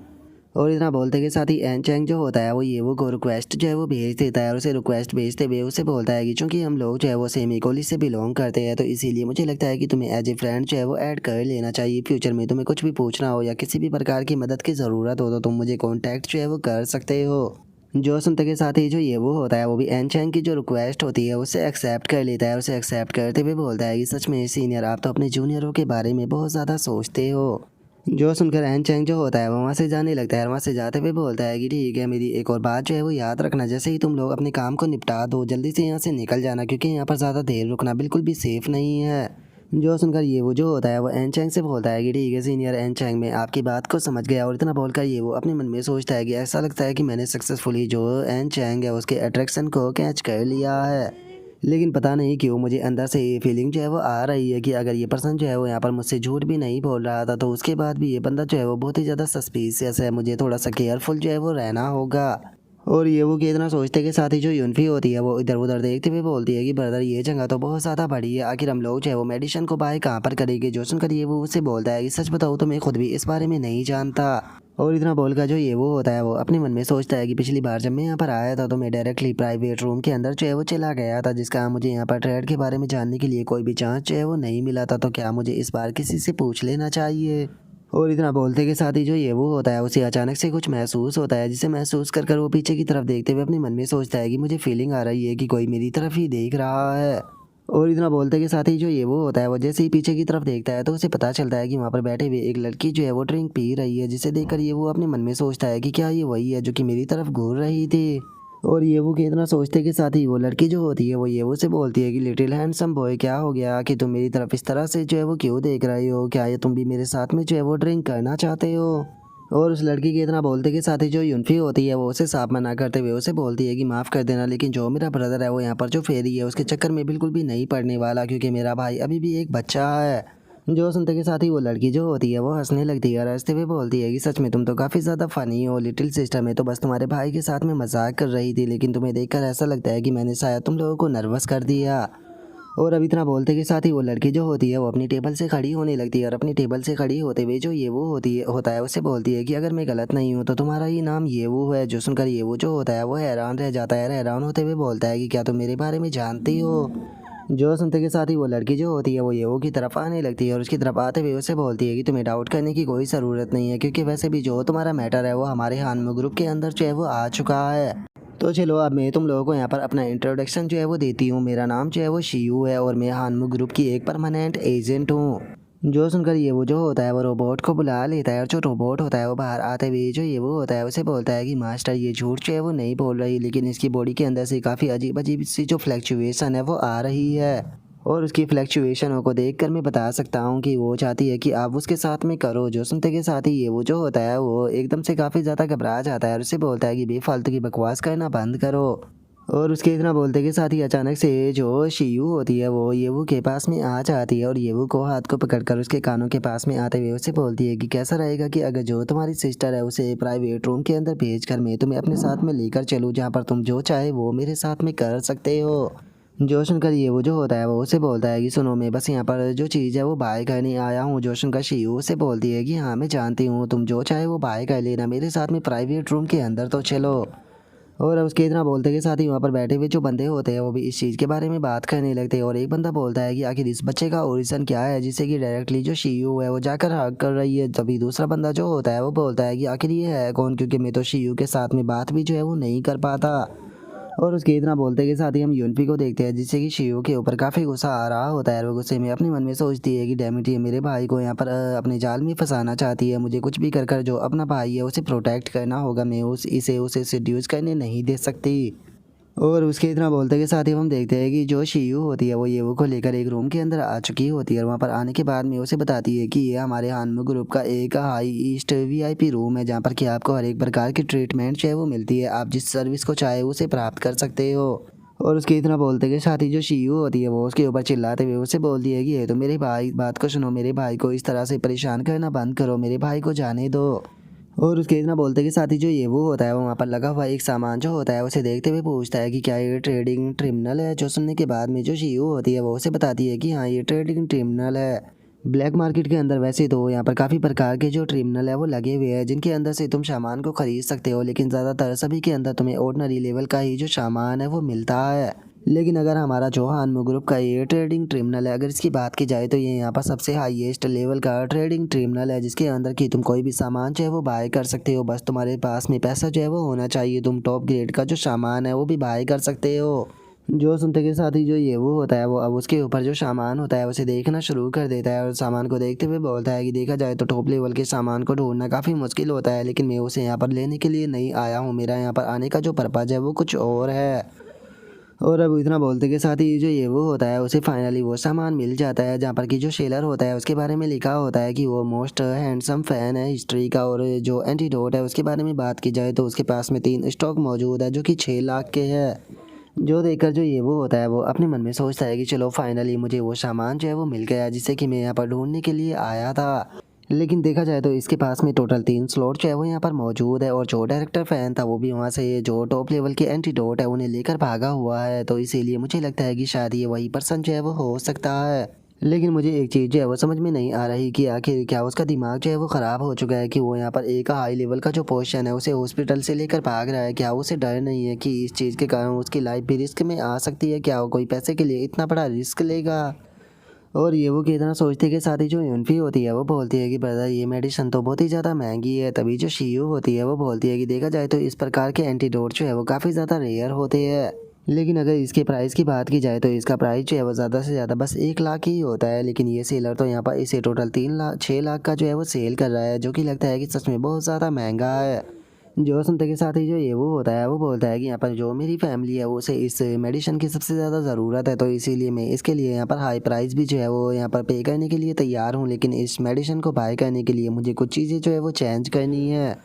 और इतना बोलते के साथ ही एन चैंग जो होता है वो ये वो को रिक्वेस्ट जो है वो भेज देता है, और उसे रिक्वेस्ट भेजते हुए उसे बोलता है कि चूंकि हम लोग जो है वो सेम कॉलेज से बिलोंग करते हैं, तो इसीलिए मुझे लगता है कि तुम्हें एज ए फ्रेंड जो है वो ऐड कर लेना चाहिए। फ्यूचर में तुम्हें कुछ भी पूछना हो या किसी भी प्रकार की मदद की ज़रूरत हो तो तुम मुझे कॉन्टैक्ट जो है वो कर सकते हो। जो सुनते के साथ ही जो ये वो होता है वो भी एन चैंग की जो रिक्वेस्ट होती है उसे एक्सेप्ट कर लेता है। उसे एक्सेप्ट करते हुए बोलता है कि सच में सीनियर आप तो अपने जूनियरों के बारे में बहुत ज़्यादा सोचते हो। जो सुनकर एन चैंग जो होता है वो वहाँ से जाने लगता है, और वहाँ से जाते हुए बोलता है कि ठीक है मेरी एक और बात जो है वो याद रखना, जैसे ही तुम लोग अपने काम को निपटा दो जल्दी से यहाँ से निकल जाना, क्योंकि यहाँ पर ज़्यादा देर रुकना बिल्कुल भी सेफ़ नहीं है। जो सुनकर ये वो जो होता है वो एन चैंग से बोलता है कि ठीक है सीनियर एन चैंग मैं आपकी बात को समझ गया। और इतना बोलकर ये वो अपने मन में सोचता है कि ऐसा लगता है कि मैंने सक्सेसफुली जो एन चैंग है उसके अट्रैक्शन को कैच कर लिया है। लेकिन पता नहीं क्यों मुझे अंदर से ये फीलिंग जो है वो आ रही है कि अगर ये पर्सन जो है वो यहाँ पर मुझसे झूठ भी नहीं बोल रहा था तो उसके बाद भी ये बंदा जो है वो बहुत ही ज़्यादा सस्पिशियस है, मुझे थोड़ा सा केयरफुल जो है वो रहना होगा। और ये वो कि इतना सोचते के साथ ही जो यूनफी होती है वो इधर उधर देखते हुए बोलती है कि ब्रदर ये जगह तो बहुत ज़्यादा बड़ी है, आखिर हम लोग जो है वो मेडिसिन को बाय कहाँ पर करेंगे। जो सुनकर ये वो उससे बोलता है कि सच बताओ तो मैं खुद भी इस बारे में नहीं जानता। और इतना बोलकर जो ये वो होता है वो अपने मन में सोचता है कि पिछली बार जब मैं यहाँ पर आया था तो मैं डायरेक्टली प्राइवेट रूम के अंदर जो है वो चला गया था, जिसका मुझे यहाँ पर ट्रेड के बारे में जानने के लिए कोई भी चांस जो है वो नहीं मिला था, तो क्या मुझे इस बार किसी से पूछ लेना चाहिए। और इतना बोलते के साथ ही जो ये वो होता है उसे अचानक से कुछ महसूस होता है, जिसे महसूस कर कर वो पीछे की तरफ देखते हुए अपने मन में सोचता है कि मुझे फीलिंग आ रही है कि कोई मेरी तरफ ही देख रहा है। और इतना बोलते के साथ ही जो ये वो होता है वो जैसे ही पीछे की तरफ देखता है तो उसे पता चलता है कि वहाँ पर बैठे हुए एक लड़की जो है वो ड्रिंक पी रही है, जिसे देखकर ये वो अपने मन में सोचता है कि क्या ये वही है जो कि मेरी तरफ घूर रही थी। और ये वो कि इतना सोचते के साथ ही वो लड़की जो होती है वो ये वो से बोलती है कि लिटिल हैंडसम बॉय क्या हो गया कि तुम मेरी तरफ इस तरह से जो है वो क्यों देख रहे हो, क्या ये तुम भी मेरे साथ में जो है वो ड्रिंक करना चाहते हो। और उस लड़की के इतना बोलते के साथ ही जो यूनफी होती है वो उसे साफ मना करते हुए उसे बोलती है कि माफ़ कर देना, लेकिन जो मेरा ब्रदर है वो यहाँ पर जो फेरी है उसके चक्कर में बिल्कुल भी नहीं पड़ने वाला, क्योंकि मेरा भाई अभी भी एक बच्चा है। जो सुनते के साथ ही वो लड़की जो होती है वो हंसने लगती है और हंसते हुए बोलती है कि सच में तुम तो काफ़ी ज़्यादा फ़नी हो लिटिल सिस्टर, में तो बस तुम्हारे भाई के साथ में मजाक कर रही थी, लेकिन तुम्हें देखकर ऐसा लगता है कि मैंने शायद तुम लोगों को नर्वस कर दिया। और अब इतना बोलते के साथ ही वो लड़की जो होती है वो अपनी टेबल से खड़ी होने लगती है और अपनी टेबल से खड़ी होते हुए जो ये वो होता है उससे बोलती है कि अगर मैं गलत नहीं हूँ तो तुम्हारा ही नाम ये वो है। जो सुनकर ये वो जो होता है वो हैरान रह जाता है, हैरान होते हुए बोलता है कि क्या तुम मेरे बारे में जानती हो। जो सुनते के साथ ही वो लड़की जो होती है वो ये वो की तरफ आने लगती है और उसकी तरफ आते हुए उससे बोलती है कि तुम्हें डाउट करने की कोई ज़रूरत नहीं है, क्योंकि वैसे भी जो तुम्हारा मैटर है वो हमारे हानमो ग्रुप के अंदर जो है वो आ चुका है। तो चलो अब मैं तुम लोगों को यहाँ पर अपना इंट्रोडक्शन जो है वो देती हूँ। मेरा नाम जो है वो शियू है और मैं हानमू ग्रुप की एक परमानेंट एजेंट हूँ। जो सुनकर ये वो जो होता है वो रोबोट को बुला लेता है और जो रोबोट होता है वो बाहर आते हुए जो ये वो होता है उसे बोलता है कि मास्टर ये झूठ जो है वो नहीं बोल रही, लेकिन इसकी बॉडी के अंदर से काफ़ी अजीब अजीब सी जो फ्लैक्चुएशन है वो आ रही है। और उसकी फ्लैक्चुएशनों को देखकर मैं बता सकता हूँ कि वो चाहती है कि आप उसके साथ में करो। जो सुनते के साथ ही ये वो जो होता है वो एकदम से काफ़ी ज़्यादा घबरा जाता है और उससे बोलता है कि बेफालतू की बकवास करना बंद करो। और उसके इतना बोलते के साथ ही अचानक से जो शियू होती है वो येवू के पास में आ जाती है और येवू को हाथ को पकड़कर उसके कानों के पास में आते हुए उससे बोलती है कि कैसा रहेगा कि अगर जो तुम्हारी सिस्टर है उसे प्राइवेट रूम के अंदर भेज कर मैं तुम्हें अपने साथ में लेकर चलूँ, जहाँ पर तुम जो चाहे वो मेरे साथ में कर सकते हो। जो सुनकर ये वो जो होता है वो उसे बोलता है कि सुनो मैं बस यहाँ पर जो चीज़ है वो बाय करने आया हूँ। जो सुनकर शियू उसे बोलती है कि हाँ मैं जानती हूँ, तुम जो चाहे वो बाय कर लेना, मेरे साथ में प्राइवेट रूम के अंदर तो चलो। और उसके इतना बोलते के साथ ही वहाँ पर बैठे हुए जो बंदे होते हैं वो भी इस चीज़ के बारे में बात करने लगते हैं और एक बंदा बोलता है कि आखिर इस बच्चे का ओरिजिन क्या है जिससे कि डायरेक्टली जो शियू है वो जाकर हक कर रही है। तभी दूसरा बंदा जो होता है वो बोलता है कि आखिर ये है कौन, क्योंकि मैं तो शियू के साथ में बात भी जो है वो नहीं कर पाता। और उसके इतना बोलते के साथ ही हम यूनफी को देखते हैं जिससे कि शियू के ऊपर काफ़ी गुस्सा आ रहा होता है। वो गुस्से में अपने मन में सोचती है कि डैमिट ये मेरे भाई को यहाँ पर अपने जाल में फंसाना चाहती है, मुझे कुछ भी कर कर जो अपना भाई है उसे प्रोटेक्ट करना होगा, मैं उसे सेड्यूस करने नहीं दे सकती। और उसके इतना बोलते के साथ ही हम देखते हैं कि जो शियू होती है वो येवू को लेकर एक रूम के अंदर आ चुकी होती है और वहाँ पर आने के बाद में उसे बताती है कि ये हमारे हानमू ग्रुप का एक हाई ईस्ट वीआईपी रूम है, जहाँ पर कि आपको हर एक प्रकार की ट्रीटमेंट जो है वो मिलती है, आप जिस सर्विस को चाहे उसे प्राप्त कर सकते हो। और उसके इतना बोलते के साथ ही जो शियू होती है वो उसके ऊपर चिल्लाते हुए उसे बोलती है कि ये तो मेरे भाई, बात को सुनो, मेरे भाई को इस तरह से परेशान करना बंद करो, मेरे भाई को जाने दो। और उसके इतना बोलते के साथ ही जो ये वो होता है वो वहाँ पर लगा हुआ एक सामान जो होता है उसे देखते हुए पूछता है कि क्या ये ट्रेडिंग टर्मिनल है। जो सुनने के बाद में जो शियू होती है वो उसे बताती है कि हाँ ये ट्रेडिंग टर्मिनल है। ब्लैक मार्केट के अंदर वैसे तो यहाँ पर काफ़ी प्रकार के जो टर्मिनल है वो लगे हुए हैं जिनके अंदर से तुम सामान को खरीद सकते हो, लेकिन ज़्यादातर सभी के अंदर तुम्हें ऑर्डिनरी लेवल का ही जो सामान है वो मिलता है। लेकिन अगर हमारा जो हानमू ग्रुप का ये ट्रेडिंग टर्मिनल है, अगर इसकी बात की जाए तो ये यहाँ पर सबसे हाईएस्ट लेवल का ट्रेडिंग टर्मिनल है जिसके अंदर कि तुम कोई भी सामान जो है वो बाय कर सकते हो, बस तुम्हारे पास में पैसा जो है वो होना चाहिए, तुम टॉप ग्रेड का जो सामान है वो भी बाय कर सकते हो। जो सुनते के साथ ही जो ये वो होता है वो अब उसके ऊपर जो सामान होता है उसे देखना शुरू कर देता है और सामान को देखते हुए बोलता है कि देखा जाए तो टॉप लेवल के सामान को ढूंढना काफ़ी मुश्किल होता है, लेकिन मैं उसे यहाँ पर लेने के लिए नहीं आया हूँ, मेरा यहाँ पर आने का जो पर्पज़ है वो कुछ और है। और अब इतना बोलते के साथ ही जो ये वो होता है उसे फाइनली वो सामान मिल जाता है जहाँ पर कि जो सेलर होता है उसके बारे में लिखा होता है कि वो मोस्ट हैंडसम फैन है हिस्ट्री का। और जो एंटीडोट है उसके बारे में बात की जाए तो उसके पास में 3 स्टॉक मौजूद है जो कि 6 लाख के है। जो देखकर जो ये वो होता है वो अपने मन में सोचता है कि चलो फाइनली मुझे वो सामान जो है वो मिल गया जिससे कि मैं यहाँ पर ढूंढने के लिए आया था। लेकिन देखा जाए तो इसके पास में टोटल 3 स्लॉट जो है वो यहाँ पर मौजूद है और जो डायरेक्टर फैन था वो भी वहाँ से जो टॉप लेवल के एंटीडोट है उन्हें लेकर भागा हुआ है, तो इसीलिए मुझे लगता है कि शायद ये वही पर्सन जो है वो हो सकता है। लेकिन मुझे एक चीज़ जो है वो समझ में नहीं आ रही कि आखिर क्या उसका दिमाग जो है वो ख़राब हो चुका है कि वो यहाँ पर एक हाई लेवल का जो पोजीशन है उसे हॉस्पिटल से लेकर भाग रहा है। क्या उसे डर नहीं है कि इस चीज़ के कारण उसकी लाइफ भी रिस्क में आ सकती है, क्या वो कोई पैसे के लिए इतना बड़ा रिस्क लेगा। और ये वो कि इतना सोचते के साथ ही जो यूनफी होती है वो बोलती है कि ब्रदर ये मेडिसिन तो बहुत ही ज़्यादा महंगी है। तभी जो शियू होती है वो बोलती है कि देखा जाए तो इस प्रकार के एंटीडोट जो है वो काफ़ी ज़्यादा रेयर होते हैं, लेकिन अगर इसके प्राइस की बात की जाए तो इसका प्राइस जो है वो ज़्यादा से ज़्यादा बस 1 लाख ही होता है। लेकिन ये सेलर तो यहाँ पर इसे टोटल 3 लाख 6 लाख का जो है वो सेल कर रहा है, जो कि लगता है कि सच में बहुत ज़्यादा महंगा है। जो सुनते के साथ ही जो ये वो होता है वो बोलता है कि यहाँ पर जो मेरी फैमिली है वो उसे इस मेडिसिन की सबसे ज़्यादा ज़रूरत है, तो इसीलिए मैं इसके लिए यहाँ पर हाई प्राइस भी जो है वो यहाँ पर पे करने के लिए तैयार हूँ, लेकिन इस मेडिसिन को बाय करने के लिए मुझे कुछ चीज़ें जो है वो चेंज करनी है।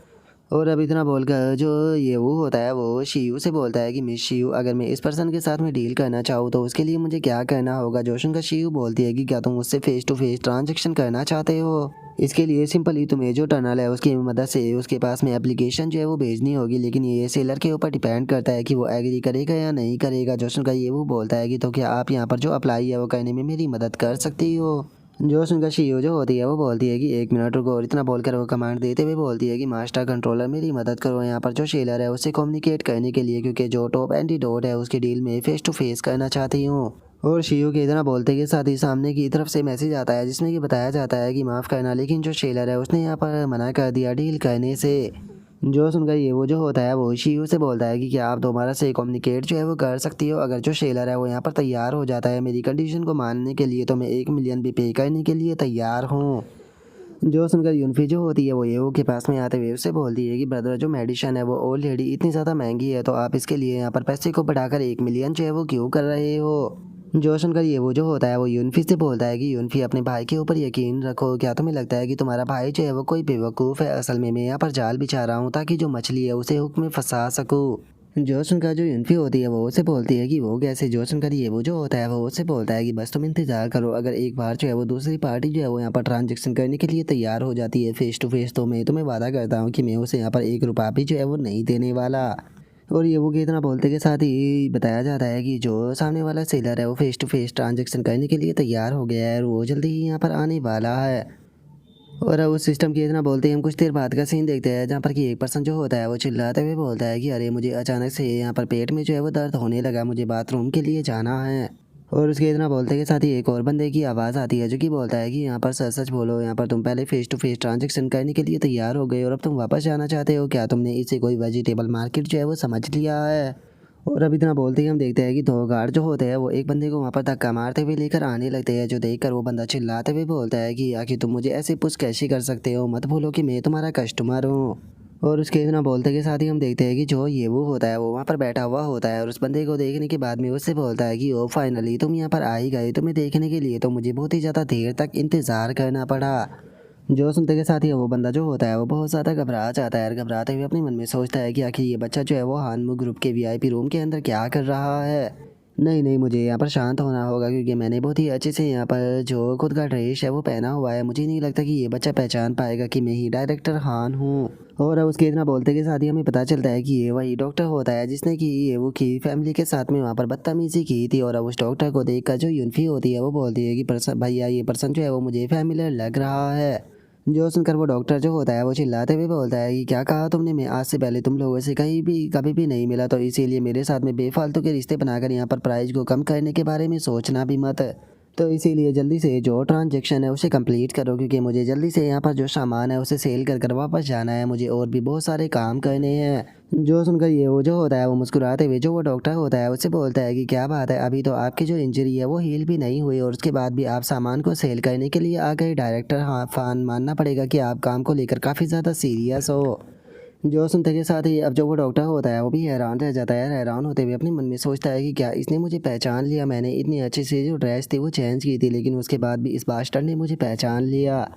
और अब इतना बोलकर जो ये वो होता है वो शियू से बोलता है कि मिस शियू, अगर मैं इस पर्सन के साथ में डील करना चाहूँ तो उसके लिए मुझे क्या करना होगा। जोशन का शियू बोलती है कि क्या तुम उससे फेस टू फेस ट्रांजेक्शन करना चाहते हो। इसके लिए सिंपली तुम्हें जो टनल है उसकी मदद से उसके पास में एप्लीकेशन जो है वो भेजनी होगी, लेकिन ये सेलर के ऊपर डिपेंड करता है कि वो एग्री करेगा या नहीं करेगा। जोशन का ये वो बोलता है कि तो क्या आप यहाँ पर जो अप्लाई है वो करने में मेरी मदद कर सकती हो। जो सुनकर शियो जो होती है वो बोलती है कि 1 मिनट रुको, और इतना बोलकर वो कमांड देते हुए बोलती है कि मास्टर कंट्रोलर मेरी मदद करो यहाँ पर जो शेलर है उससे कम्युनिकेट करने के लिए, क्योंकि जो टॉप एंटीडोट है उसकी डील में फेस टू फेस करना चाहती हूँ। और शियो के इतना बोलते के साथ ही सामने की तरफ से मैसेज आता है जिसमें कि बताया जाता है कि माफ़ करना, लेकिन जो शेलर है उसने यहाँ पर मना कर दिया डील करने से। जो सुनकर ये वो जो होता है वो शियू से बोलता है कि क्या आप दोबारा से कम्युनिकेट जो है वो कर सकती हो। अगर जो शेलर है वो यहाँ पर तैयार हो जाता है मेरी कंडीशन को मानने के लिए, तो मैं 1 मिलियन भी पे करने के लिए तैयार हूँ। जो सुनकर यूनफी जो होती है वो येवो के पास में आते हुए उससे बोलती है कि ब्रदर जो मेडिसिन है वो ऑलरेडी इतनी ज़्यादा महंगी है, तो आप इसके लिए यहाँ पर पैसे को बढ़ाकर 1 मिलियन जो है वो क्यों कर रहे हो। जो सुनकर ये वो जो होता है वो यूनफी से बोलता है कि यूनफी अपने भाई के ऊपर यकीन रखो, क्या तुम्हें लगता है कि तुम्हारा भाई जो है वो कोई बेवकूफ़ है। असल में मैं यहाँ पर जाल बिछा रहा हूँ ताकि जो मछली है उसे हुक में फंसा सकूँ। जो सुनकर जो यूनफी होती है वो उसे बोलती है कि वो कैसे। जो सुनकर ये वो जो होता है वो उसे बोलता है कि बस तुम इंतज़ार करो, अगर एक बार जो है वो दूसरी पार्टी जो है वो यहाँ पर ट्रांजेक्शन करने के लिए तैयार हो जाती है फेस टू फेस, तो मैं तुम्हें वादा करता हूँ कि मैं उसे यहाँ पर 1 रुपया भी जो है वो नहीं देने वाला। और ये वो कि इतना बोलते के साथ ही बताया जाता है कि जो सामने वाला सेलर है वो फेस टू फेस ट्रांजेक्शन करने के लिए तैयार हो गया है और वो जल्दी ही यहाँ पर आने वाला है। और अब उस सिस्टम की इतना बोलते ही हम कुछ देर बाद का सीन देखते हैं जहाँ पर कि एक पर्सन जो होता है वो चिल्लाते हुए बोलता है कि अरे मुझे अचानक से यहाँ पर पेट में जो है वो दर्द होने लगा, मुझे बाथरूम के लिए जाना है। और उसके इतना बोलते के साथ ही एक और बंदे की आवाज़ आती है जो कि बोलता है कि यहाँ पर सच सच बोलो, यहाँ पर तुम पहले फेस टू फेस ट्रांजेक्शन करने के लिए तैयार हो गए और अब तुम वापस जाना चाहते हो, क्या तुमने इसे कोई वेजिटेबल मार्केट जो है वो समझ लिया है। और अब इतना बोलते ही हम देखते हैं कि दो गार्ड जो होते हैं वो एक बंदे को वहाँ पर धक्का मारते हुए लेकर आने लगते हैं, जो देखकर वो बंदा चिल्लाते हुए बोलता है कि आखिर तुम मुझे ऐसे पुश कैसे कर सकते हो, मत भूलो कि मैं तुम्हारा कस्टमर हूँ। और उसके इतना बोलते के साथ ही हम देखते हैं कि जो ये वो होता है वो वहाँ पर बैठा हुआ होता है और उस बंदे को देखने के बाद में उससे बोलता है कि ओ फाइनली तुम यहाँ पर आ ही गए, तुम्हें देखने के लिए तो मुझे बहुत ही ज़्यादा देर तक इंतज़ार करना पड़ा। जो सुनते के साथ ही वो बंदा जो होता है वो बहुत ज़्यादा घबरा जाता है और घबराते हुए अपने मन में सोचता है कि आखिर ये बच्चा जो है वो हानमू ग्रुप के वीआईपी रूम के अंदर क्या कर रहा है। नहीं नहीं, मुझे यहाँ पर शांत होना होगा क्योंकि मैंने बहुत ही अच्छे से यहाँ पर जो खुद का ड्रेस है वो पहना हुआ है, मुझे नहीं लगता कि ये बच्चा पहचान पाएगा कि मैं ही डायरेक्टर हान हूँ। और अब उसके इतना बोलते के साथ ही हमें पता चलता है कि ये वही डॉक्टर होता है जिसने कि ये वो की फैमिली के साथ में वहाँ पर बदतमीजी की थी। और अब उस डॉक्टर को देखकर जो यूनफी होती है वो बोलती है कि पर्सन भैया ये पर्सन जो है वो मुझे फैमिलियर लग रहा है। जो सुनकर वो डॉक्टर जो होता है वो चिल्लाते हुए बोलता है कि क्या कहा तुमने, मैं आज से पहले तुम लोगों से कहीं भी कभी भी नहीं मिला, तो इसीलिए मेरे साथ में बेफालतू के रिश्ते बनाकर यहाँ पर प्राइस को कम करने के बारे में सोचना भी मत। तो इसीलिए जल्दी से जो ट्रांजेक्शन है उसे कंप्लीट करो क्योंकि मुझे जल्दी से यहाँ पर जो सामान है उसे सेल कर कर वापस जाना है, मुझे और भी बहुत सारे काम करने हैं। जो सुनकर ये वो जो होता है वो मुस्कुराते हुए जो वो डॉक्टर होता है उससे बोलता है कि क्या बात है, अभी तो आपकी जो इंजरी है वो हील भी नहीं हुई और उसके बाद भी आप सामान को सेल करने के लिए आ गए। डायरेक्टर हाँ फान मानना पड़ेगा कि आप काम को लेकर काफ़ी ज़्यादा सीरियस हो। जो सुनते के साथ ही अब जो वो डॉक्टर होता है वो भी हैरान रह जाता है, हैरान होते हुए अपने मन में सोचता है कि क्या इसने मुझे पहचान लिया, मैंने इतनी अच्छी से जो ड्रेस थी वो चेंज की थी लेकिन उसके बाद भी इस बास्टर्ड ने मुझे पहचान लिया।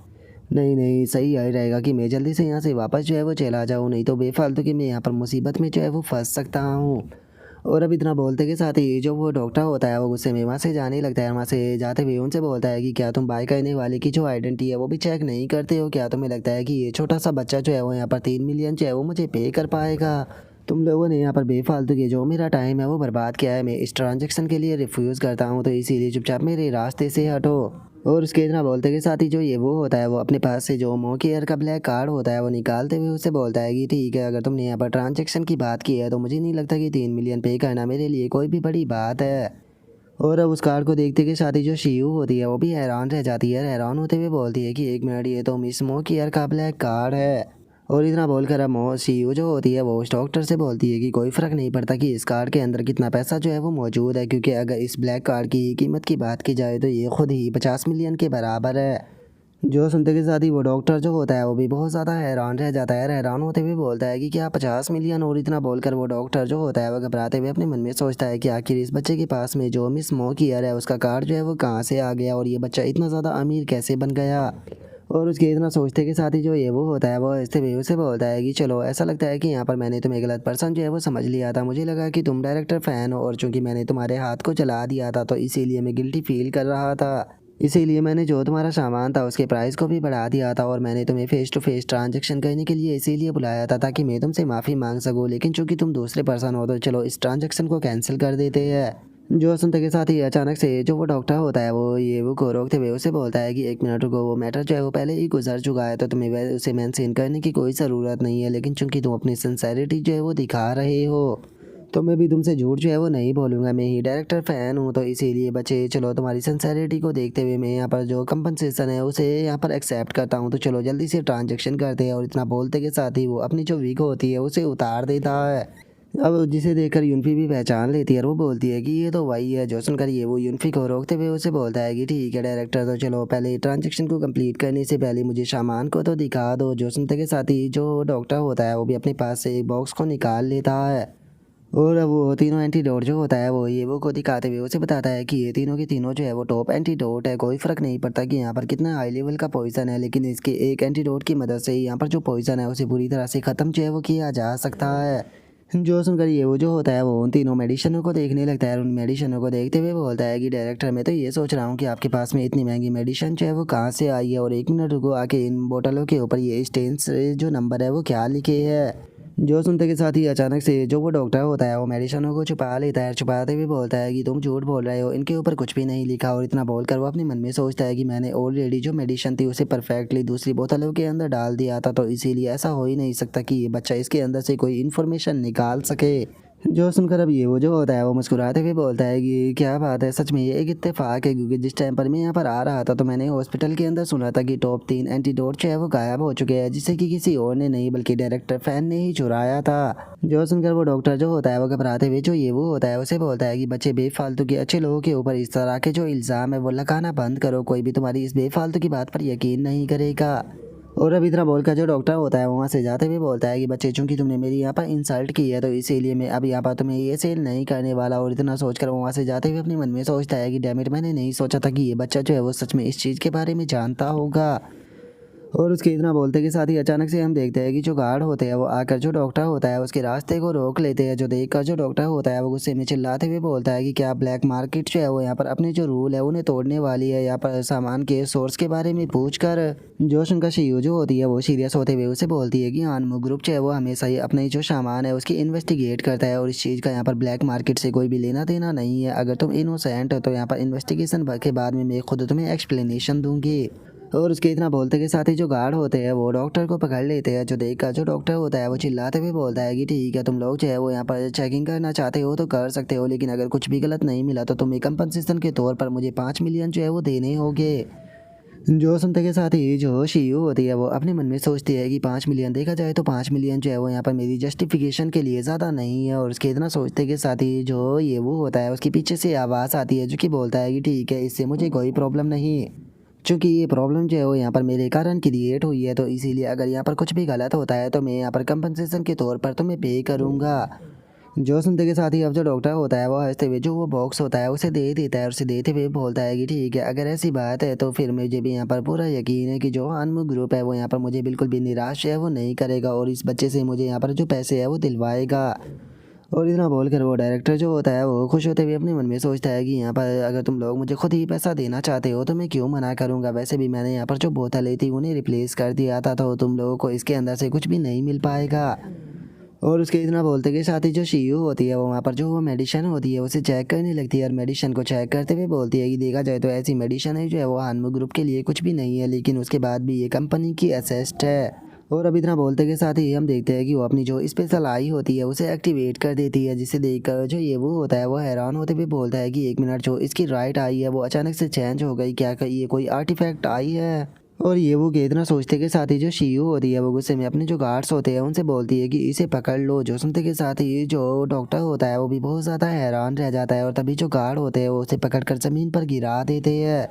नहीं नहीं, सही यही रहेगा कि मैं जल्दी से यहाँ से वापस जो है वो चला जाऊँ, नहीं तो बेफालतू कि मैं यहाँ पर मुसीबत में जो है वो फंस सकता हूँ। और अब इतना बोलते के साथ ही जो वो डॉक्टर होता है वो गुस्से में वहाँ से जाने लगता है, वहाँ से जाते हुए उनसे बोलता है कि क्या तुम बाय करने वाले की जो आइडेंटिटी है वो भी चेक नहीं करते हो, क्या तुम्हें लगता है कि ये छोटा सा बच्चा जो है वो यहाँ पर 3 मिलियन जो है वो मुझे पे कर पाएगा। तुम लोगों ने यहाँ पर बेफालतू के जो मेरा टाइम है वो बर्बाद किया है, मैं इस ट्रांजेक्शन के लिए रिफ्यूज़ करता हूँ, तो इसीलिए चुपचाप मेरे रास्ते से हटो। और उसके इतना बोलते के साथ ही जो ये वो होता है वो अपने पास से जो मोकेयर का ब्लैक कार्ड होता है वो निकालते हुए उससे बोलता है कि ठीक है, अगर तुमने यहाँ पर ट्रांजेक्शन की बात की है तो मुझे नहीं लगता कि 3 मिलियन पे करना मेरे लिए कोई भी बड़ी बात है। और अब उस कार्ड को देखते के साथ ही जो शियू होती है वो भी हैरान रह जाती है, हैरान होते हुए बोलती है कि 1 मिनट, ये तो मिस मोकेयर का ब्लैक कार्ड है। और इतना बोलकर अब सीईओ जो होती है वो उस डॉक्टर से बोलती है कि कोई फ़र्क नहीं पड़ता कि इस कार्ड के अंदर कितना पैसा जो है वो मौजूद है, क्योंकि अगर इस ब्लैक कार्ड की कीमत की बात की जाए तो ये खुद ही 50 मिलियन के बराबर है। जो सुनते के साथ ही वो डॉक्टर जो होता है वो भी बहुत ज़्यादा हैरान रह जाता है। हैरान होते हुए बोलता है कि क्या 50 मिलियन, और इतना बोलकर वो डॉक्टर जो होता है वो घबराते हुए अपने मन में सोचता है कि आखिर इस बच्चे के पास में जो मिस मोकियर है उसका कार्ड जो है वो कहाँ से आ गया और ये बच्चा इतना ज़्यादा अमीर कैसे बन गया। और उसके इतना सोचते के साथ ही जो ये वो होता है वो ऐसे वे उसे बोलता है कि चलो, ऐसा लगता है कि यहाँ पर मैंने तुम्हें गलत पर्सन जो है वो समझ लिया था। मुझे लगा कि तुम डायरेक्टर फ़ैन हो, और चूंकि मैंने तुम्हारे हाथ को चला दिया था तो इसीलिए मैं गिल्टी फील कर रहा था। इसीलिए मैंने जो तुम्हारा सामान था उसके प्राइस को भी बढ़ा दिया था, और मैंने तुम्हें फेस टू फेस ट्रांजैक्शन करने के लिए इसीलिए बुलाया था ताकि मैं तुमसे माफ़ी मांग सकूं। लेकिन चूंकि तुम दूसरे पर्सन हो तो चलो इस ट्रांजैक्शन को कैंसिल कर देते हैं। जो सुनते के साथ ही अचानक से जो वो डॉक्टर होता है वो ये वो को रोकते हुए उसे बोलता है कि 1 मिनट रुको, वो मैटर जो है वो पहले ही गुजर चुका है तो तुम्हें उसे मेंशन करने की कोई ज़रूरत नहीं है। लेकिन चूंकि तुम अपनी सिंसेरिटी जो है वो दिखा रहे हो तो मैं भी तुमसे झूठ जो है वो नहीं बोलूँगा। मैं ही डायरेक्टर फ़ैन हूँ तो इसीलिए बच्चे, चलो तुम्हारी सिंसेरिटी को देखते हुए मैं यहाँ पर जो कंपनसेशन है उसे यहाँ पर एक्सेप्ट करता हूँ। तो चलो जल्दी से ट्रांजेक्शन करते हैं। और इतना बोलते के साथ ही वो अपनी जो विग होती है उसे उतार देता है। अब जिसे देखकर यूनफी भी पहचान लेती है और वो बोलती है कि ये तो वही है। जो सुनकर ये वो यूनफी को रोकते हुए उसे बोलता है कि ठीक है डायरेक्टर, तो चलो पहले ट्रांजेक्शन को कंप्लीट करने से पहले मुझे सामान को तो दिखा दो। जो सुनते के साथ ही जो डॉक्टर होता है वो भी अपने पास से एक बॉक्स को निकाल लेता है। और अब वो तीनों एंटीडोट जो होता है वो ये वो को दिखाते हुए उसे बताता है कि ये तीनों के तीनों जो है वो टॉप एंटीडोट है। कोई फ़र्क नहीं पड़ता कि यहाँ पर कितना हाई लेवल का पॉइजन है, लेकिन इसके एक एंटीडोट की मदद से ही यहाँ पर जो पॉइजन है उसे पूरी तरह से ख़त्म जो है वो किया जा सकता है। जो सुनकर ये वो जो होता है वो उन तीनों मेडिसिनों को देखने लगता है और उन मेडिसिनों को देखते हुए बोलता है कि डायरेक्टर, मैं तो ये सोच रहा हूँ कि आपके पास में इतनी महंगी मेडिसिन जो है वो कहाँ से आई है, और 1 मिनट रुको, आके इन बोतलों के ऊपर ये स्टेन्स जो नंबर है वो क्या लिखे है। जो सुनते के साथ ही अचानक से जो वो डॉक्टर होता है वो मेडिसिनों को छुपा लेता है। छुपाते हुए बोलता है कि तुम झूठ बोल रहे हो, इनके ऊपर कुछ भी नहीं लिखा। और इतना बोलकर वो अपने मन में सोचता है कि मैंने ऑलरेडी जो मेडिसिन थी उसे परफेक्टली दूसरी बोतलों के अंदर डाल दिया था, तो इसीलिए ऐसा हो ही नहीं सकता कि ये बच्चा इसके अंदर से कोई इन्फॉर्मेशन निकाल सके। जो सुनकर अब ये वो जो होता है वो मुस्कुराते हुए बोलता है कि क्या बात है, सच में ये एक इत्तेफाक है, क्योंकि जिस टाइम पर मैं यहाँ पर आ रहा था तो मैंने हॉस्पिटल के अंदर सुना था कि टॉप 3 एंटीडोट जो है वो गायब हो चुके हैं, जिसे कि किसी और ने नहीं बल्कि डायरेक्टर फैन ने ही चुराया था। जो सुनकर वो डॉक्टर जो होता है वो घबराते हुए जो ये वो होता है उसे बोलता है कि बच्चे, बेफालतू के अच्छे लोगों के ऊपर इस तरह के जो इल्ज़ाम है वो लगाना बंद करो। कोई भी तुम्हारी इस बेफालतू की बात पर यकीन नहीं करेगा। और अब इतना बोलकर जो डॉक्टर होता है वहाँ से जाते हुए बोलता है कि बच्चे, चूंकि तुमने मेरी यहाँ पर इंसल्ट की है तो इसीलिए मैं अब यहाँ पर तुम्हें ये सेल नहीं करने वाला। और इतना सोचकर वो वहाँ से जाते हुए अपने मन में सोचता है कि डैमिट, मैंने नहीं सोचा था कि ये बच्चा जो है वो सच में इस चीज़ के बारे में जानता होगा। और उसके इतना बोलते के साथ ही अचानक से हम देखते हैं कि जो गार्ड होते हैं वो आकर जो डॉक्टर होता है उसके रास्ते को रोक लेते हैं। जो देखकर जो डॉक्टर होता है वो गुस्से में चिल्लाते हुए बोलता है कि क्या ब्लैक मार्केट जो है वो यहाँ पर अपने जो रूल है उन्हें तोड़ने वाली है, यहाँ पर सामान के सोर्स के बारे में पूछ कर। जो उनका सीईओ जो होती है वो सीरियस होते हुए उसे बोलती है कि अनमोल ग्रुप जो है वो हमेशा ही अपने जो सामान है उसकी इन्वेस्टिगेट करता है, और इस चीज़ का यहाँ पर ब्लैक मार्केट से कोई भी लेना देना नहीं है। अगर तुम इनोसेंट हो तो यहाँ पर इन्वेस्टिगेशन के बाद में मैं खुद तुम्हें एक्सप्लेनेशन दूंगी। और उसके इतना बोलते के साथ ही जो गार्ड होते हैं वो डॉक्टर को पकड़ लेते हैं। जो देखकर जो डॉक्टर होता है वो चिल्लाते हुए बोलता है कि ठीक है, तुम लोग जो है वो यहाँ पर चेकिंग करना चाहते हो तो कर सकते हो, लेकिन अगर कुछ भी गलत नहीं मिला तो तुम्हें कंपनसेशन के तौर पर मुझे 5 मिलियन जो है वो देने होंगे। जो सुनते के साथ ही जो सीईओ होती है वो अपने मन में सोचती है कि 5 मिलियन, देखा जाए तो 5 मिलियन जो है वो यहाँ पर मेरी जस्टिफिकेशन के लिए ज़्यादा नहीं है। और उसके इतना सोचते के साथ ही जो ये वो होता है उसके पीछे से आवाज़ आती है जो कि बोलता है कि ठीक है, इससे मुझे कोई प्रॉब्लम नहीं, चूँकि ये प्रॉब्लम जो है वो यहाँ पर मेरे कारण क्रिएट हुई है, तो इसीलिए अगर यहाँ पर कुछ भी गलत होता है तो मैं यहाँ पर कंपनसेशन के तौर पर तुम्हें पे करूँगा। जो सुनते के साथ ही अब जो डॉक्टर होता है वो हंसते हुए जो वो बॉक्स होता है उसे दे देता है, और उसे देते हुए बोलता है कि ठीक है, अगर ऐसी बात है तो फिर मुझे भी यहाँ पर पूरा यकीन है कि जो अनमोल ग्रुप है वो यहाँ पर मुझे बिल्कुल भी निराश है वो नहीं करेगा, और इस बच्चे से मुझे यहाँ पर जो पैसे है वो दिलवाएगा। और इतना बोलकर वो डायरेक्टर जो होता है वो खुश होते हुए अपने मन में सोचता है कि यहाँ पर अगर तुम लोग मुझे खुद ही पैसा देना चाहते हो तो मैं क्यों मना करूँगा। वैसे भी मैंने यहाँ पर जो बोतलें थी उन्हें रिप्लेस कर दिया था, तो तुम लोगों को इसके अंदर से कुछ भी नहीं मिल पाएगा। और उसके इतना बोलते के साथ ही जो सीईओ होती है वो वहाँ पर जो वो मेडिसिन होती है उसे चेक करने लगती है, और मेडिसिन को चेक करते हुए बोलती है कि देखा जाए तो ऐसी मेडिसिन है जो है वो अनमोल ग्रुप के लिए कुछ भी नहीं है, लेकिन उसके बाद भी ये कंपनी की एसेस्ट है। और अब इतना बोलते के साथ ही हम देखते हैं कि वो अपनी जो स्पेशल आई होती है उसे एक्टिवेट कर देती है, जिसे देखकर जो ये वो होता है वो हैरान होते हुए बोलता है कि 1 मिनट, जो इसकी राइट आई है वो अचानक से चेंज हो गई, क्या ये कोई आर्टिफैक्ट आई है। और ये वो के इतना सोचते के साथ ही जो सीईओ होती है वो गुस्से में अपने जो गार्ड्स होते हैं उनसे बोलती है कि इसे पकड़ लो। जो सुनते के साथ ही जो डॉक्टर होता है वो भी बहुत ज़्यादा हैरान रह जाता है, और तभी जो गार्ड होते हैं वो उसे पकड़कर ज़मीन पर गिरा देते हैं।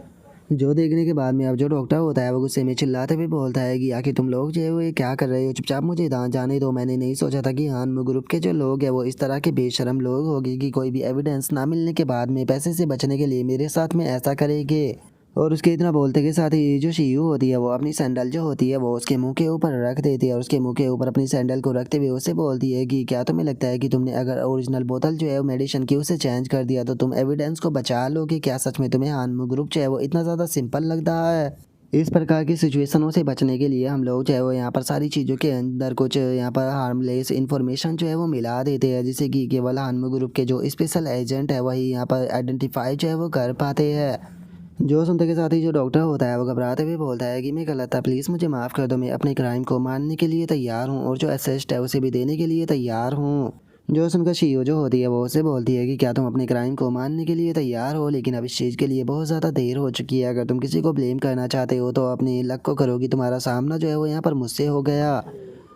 जो देखने के बाद में अब जो डॉक्टर होता है वो गुस्से में चिल्लाते हुए बोलता है कि आखिर तुम लोग जो है वो ये क्या कर रहे हो, चुपचाप मुझे जाने दो। मैंने नहीं सोचा था कि हानमू ग्रुप के जो लोग हैं वो इस तरह के बेशरम लोग होंगे कि कोई भी एविडेंस ना मिलने के बाद में पैसे से बचने के लिए मेरे साथ में ऐसा करेंगे। और उसके इतना बोलते के साथ ही जो शीयू होती है वो अपनी सैंडल जो होती है वो उसके मुंह के ऊपर रख देती है और उसके मुंह के ऊपर अपनी सैंडल को रखते हुए उससे बोलती है कि क्या तुम्हें लगता है कि तुमने अगर ओरिजिनल बोतल जो है वो मेडिसिन की उसे चेंज कर दिया तो तुम एविडेंस को बचा लोगे? क्या सच में तुम्हें हानमू ग्रुप जो है वो इतना ज़्यादा सिंपल लगता है? इस प्रकार की सिचुएशनों से बचने के लिए हम लोग जो है वो यहाँ पर सारी चीज़ों के अंदर कुछ यहाँ पर हार्मलेस इन्फॉर्मेशन जो है वो मिला देते हैं, जिससे कि केवल हानमू ग्रुप के जो स्पेशल एजेंट है वही यहाँ पर आइडेंटिफाई जो है वो कर पाते हैं। जो सुनते के साथ ही जो डॉक्टर होता है वो घबराते हुए बोलता है कि मैं गलत था, प्लीज़ मुझे माफ़ कर दो, मैं अपने क्राइम को मानने के लिए तैयार हूँ और जो असिस्ट है उसे भी देने के लिए तैयार हूँ। जो सुनकर शीयो जो होती है वो उससे बोलती है कि क्या तुम अपने क्राइम को मानने के लिए तैयार हो, लेकिन अब इस चीज़ के लिए बहुत ज़्यादा देर हो चुकी है। अगर तुम किसी को ब्लेम करना चाहते हो तो अपने लक को करोगी, तुम्हारा सामना जो है वो यहाँ पर मुझसे हो गया।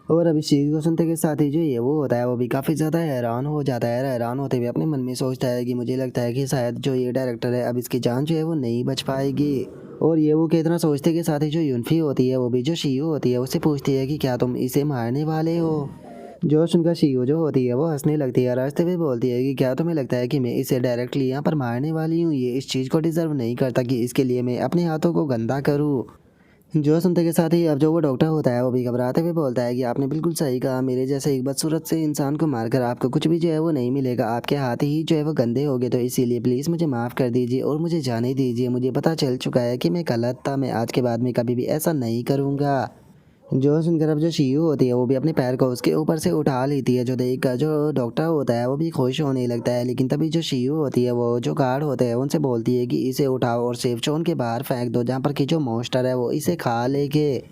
और अब इस चीज़ को सुनते के साथ ही जो ये वो होता है वो भी काफ़ी ज़्यादा हैरान हो जाता है। हैरान होते हुए अपने मन में सोचता है कि मुझे लगता है कि शायद जो ये डायरेक्टर है अब इसकी जान जो है वो नहीं बच पाएगी। और ये वो कि इतना सोचते के साथ ही जो यूनफी होती है वो भी जो शीयू होती है उससे पूछती है कि क्या तुम इसे मारने वाले हो? जो सुनकर शीयू जो होती है वो हंसने लगती है और हंसते हुए बोलती है कि क्या तुम्हें लगता है कि मैं इसे डायरेक्टली यहाँ पर मारने वाली हूँ? ये इस चीज़ को डिज़र्व नहीं करता कि इसके लिए मैं अपने हाथों को गंदा करूँ। जो सुनते के साथ ही अब जो वो डॉक्टर होता है वो भी घबराते हुए बोलता है कि आपने बिल्कुल सही कहा, मेरे जैसे एक बदसूरत से इंसान को मारकर आपको कुछ भी जो है वो नहीं मिलेगा, आपके हाथ ही जो है वो गंदे हो गए, तो इसीलिए प्लीज़ मुझे माफ़ कर दीजिए और मुझे जाने दीजिए। मुझे पता चल चुका है कि मैं गलत था, मैं आज के बाद में कभी भी ऐसा नहीं करूँगा। जो सुनकर अब जो शीयू होती है वो भी अपने पैर को उसके ऊपर से उठा लेती है, जो देख कर जो डॉक्टर होता है वो भी खुश होने लगता है। लेकिन तभी जो शीयू होती है वो जो गार्ड होते हैं उनसे बोलती है कि इसे उठाओ और सेफ जोन के बाहर फेंक दो, जहाँ पर कि जो मॉन्स्टर है वो इसे खा लेके।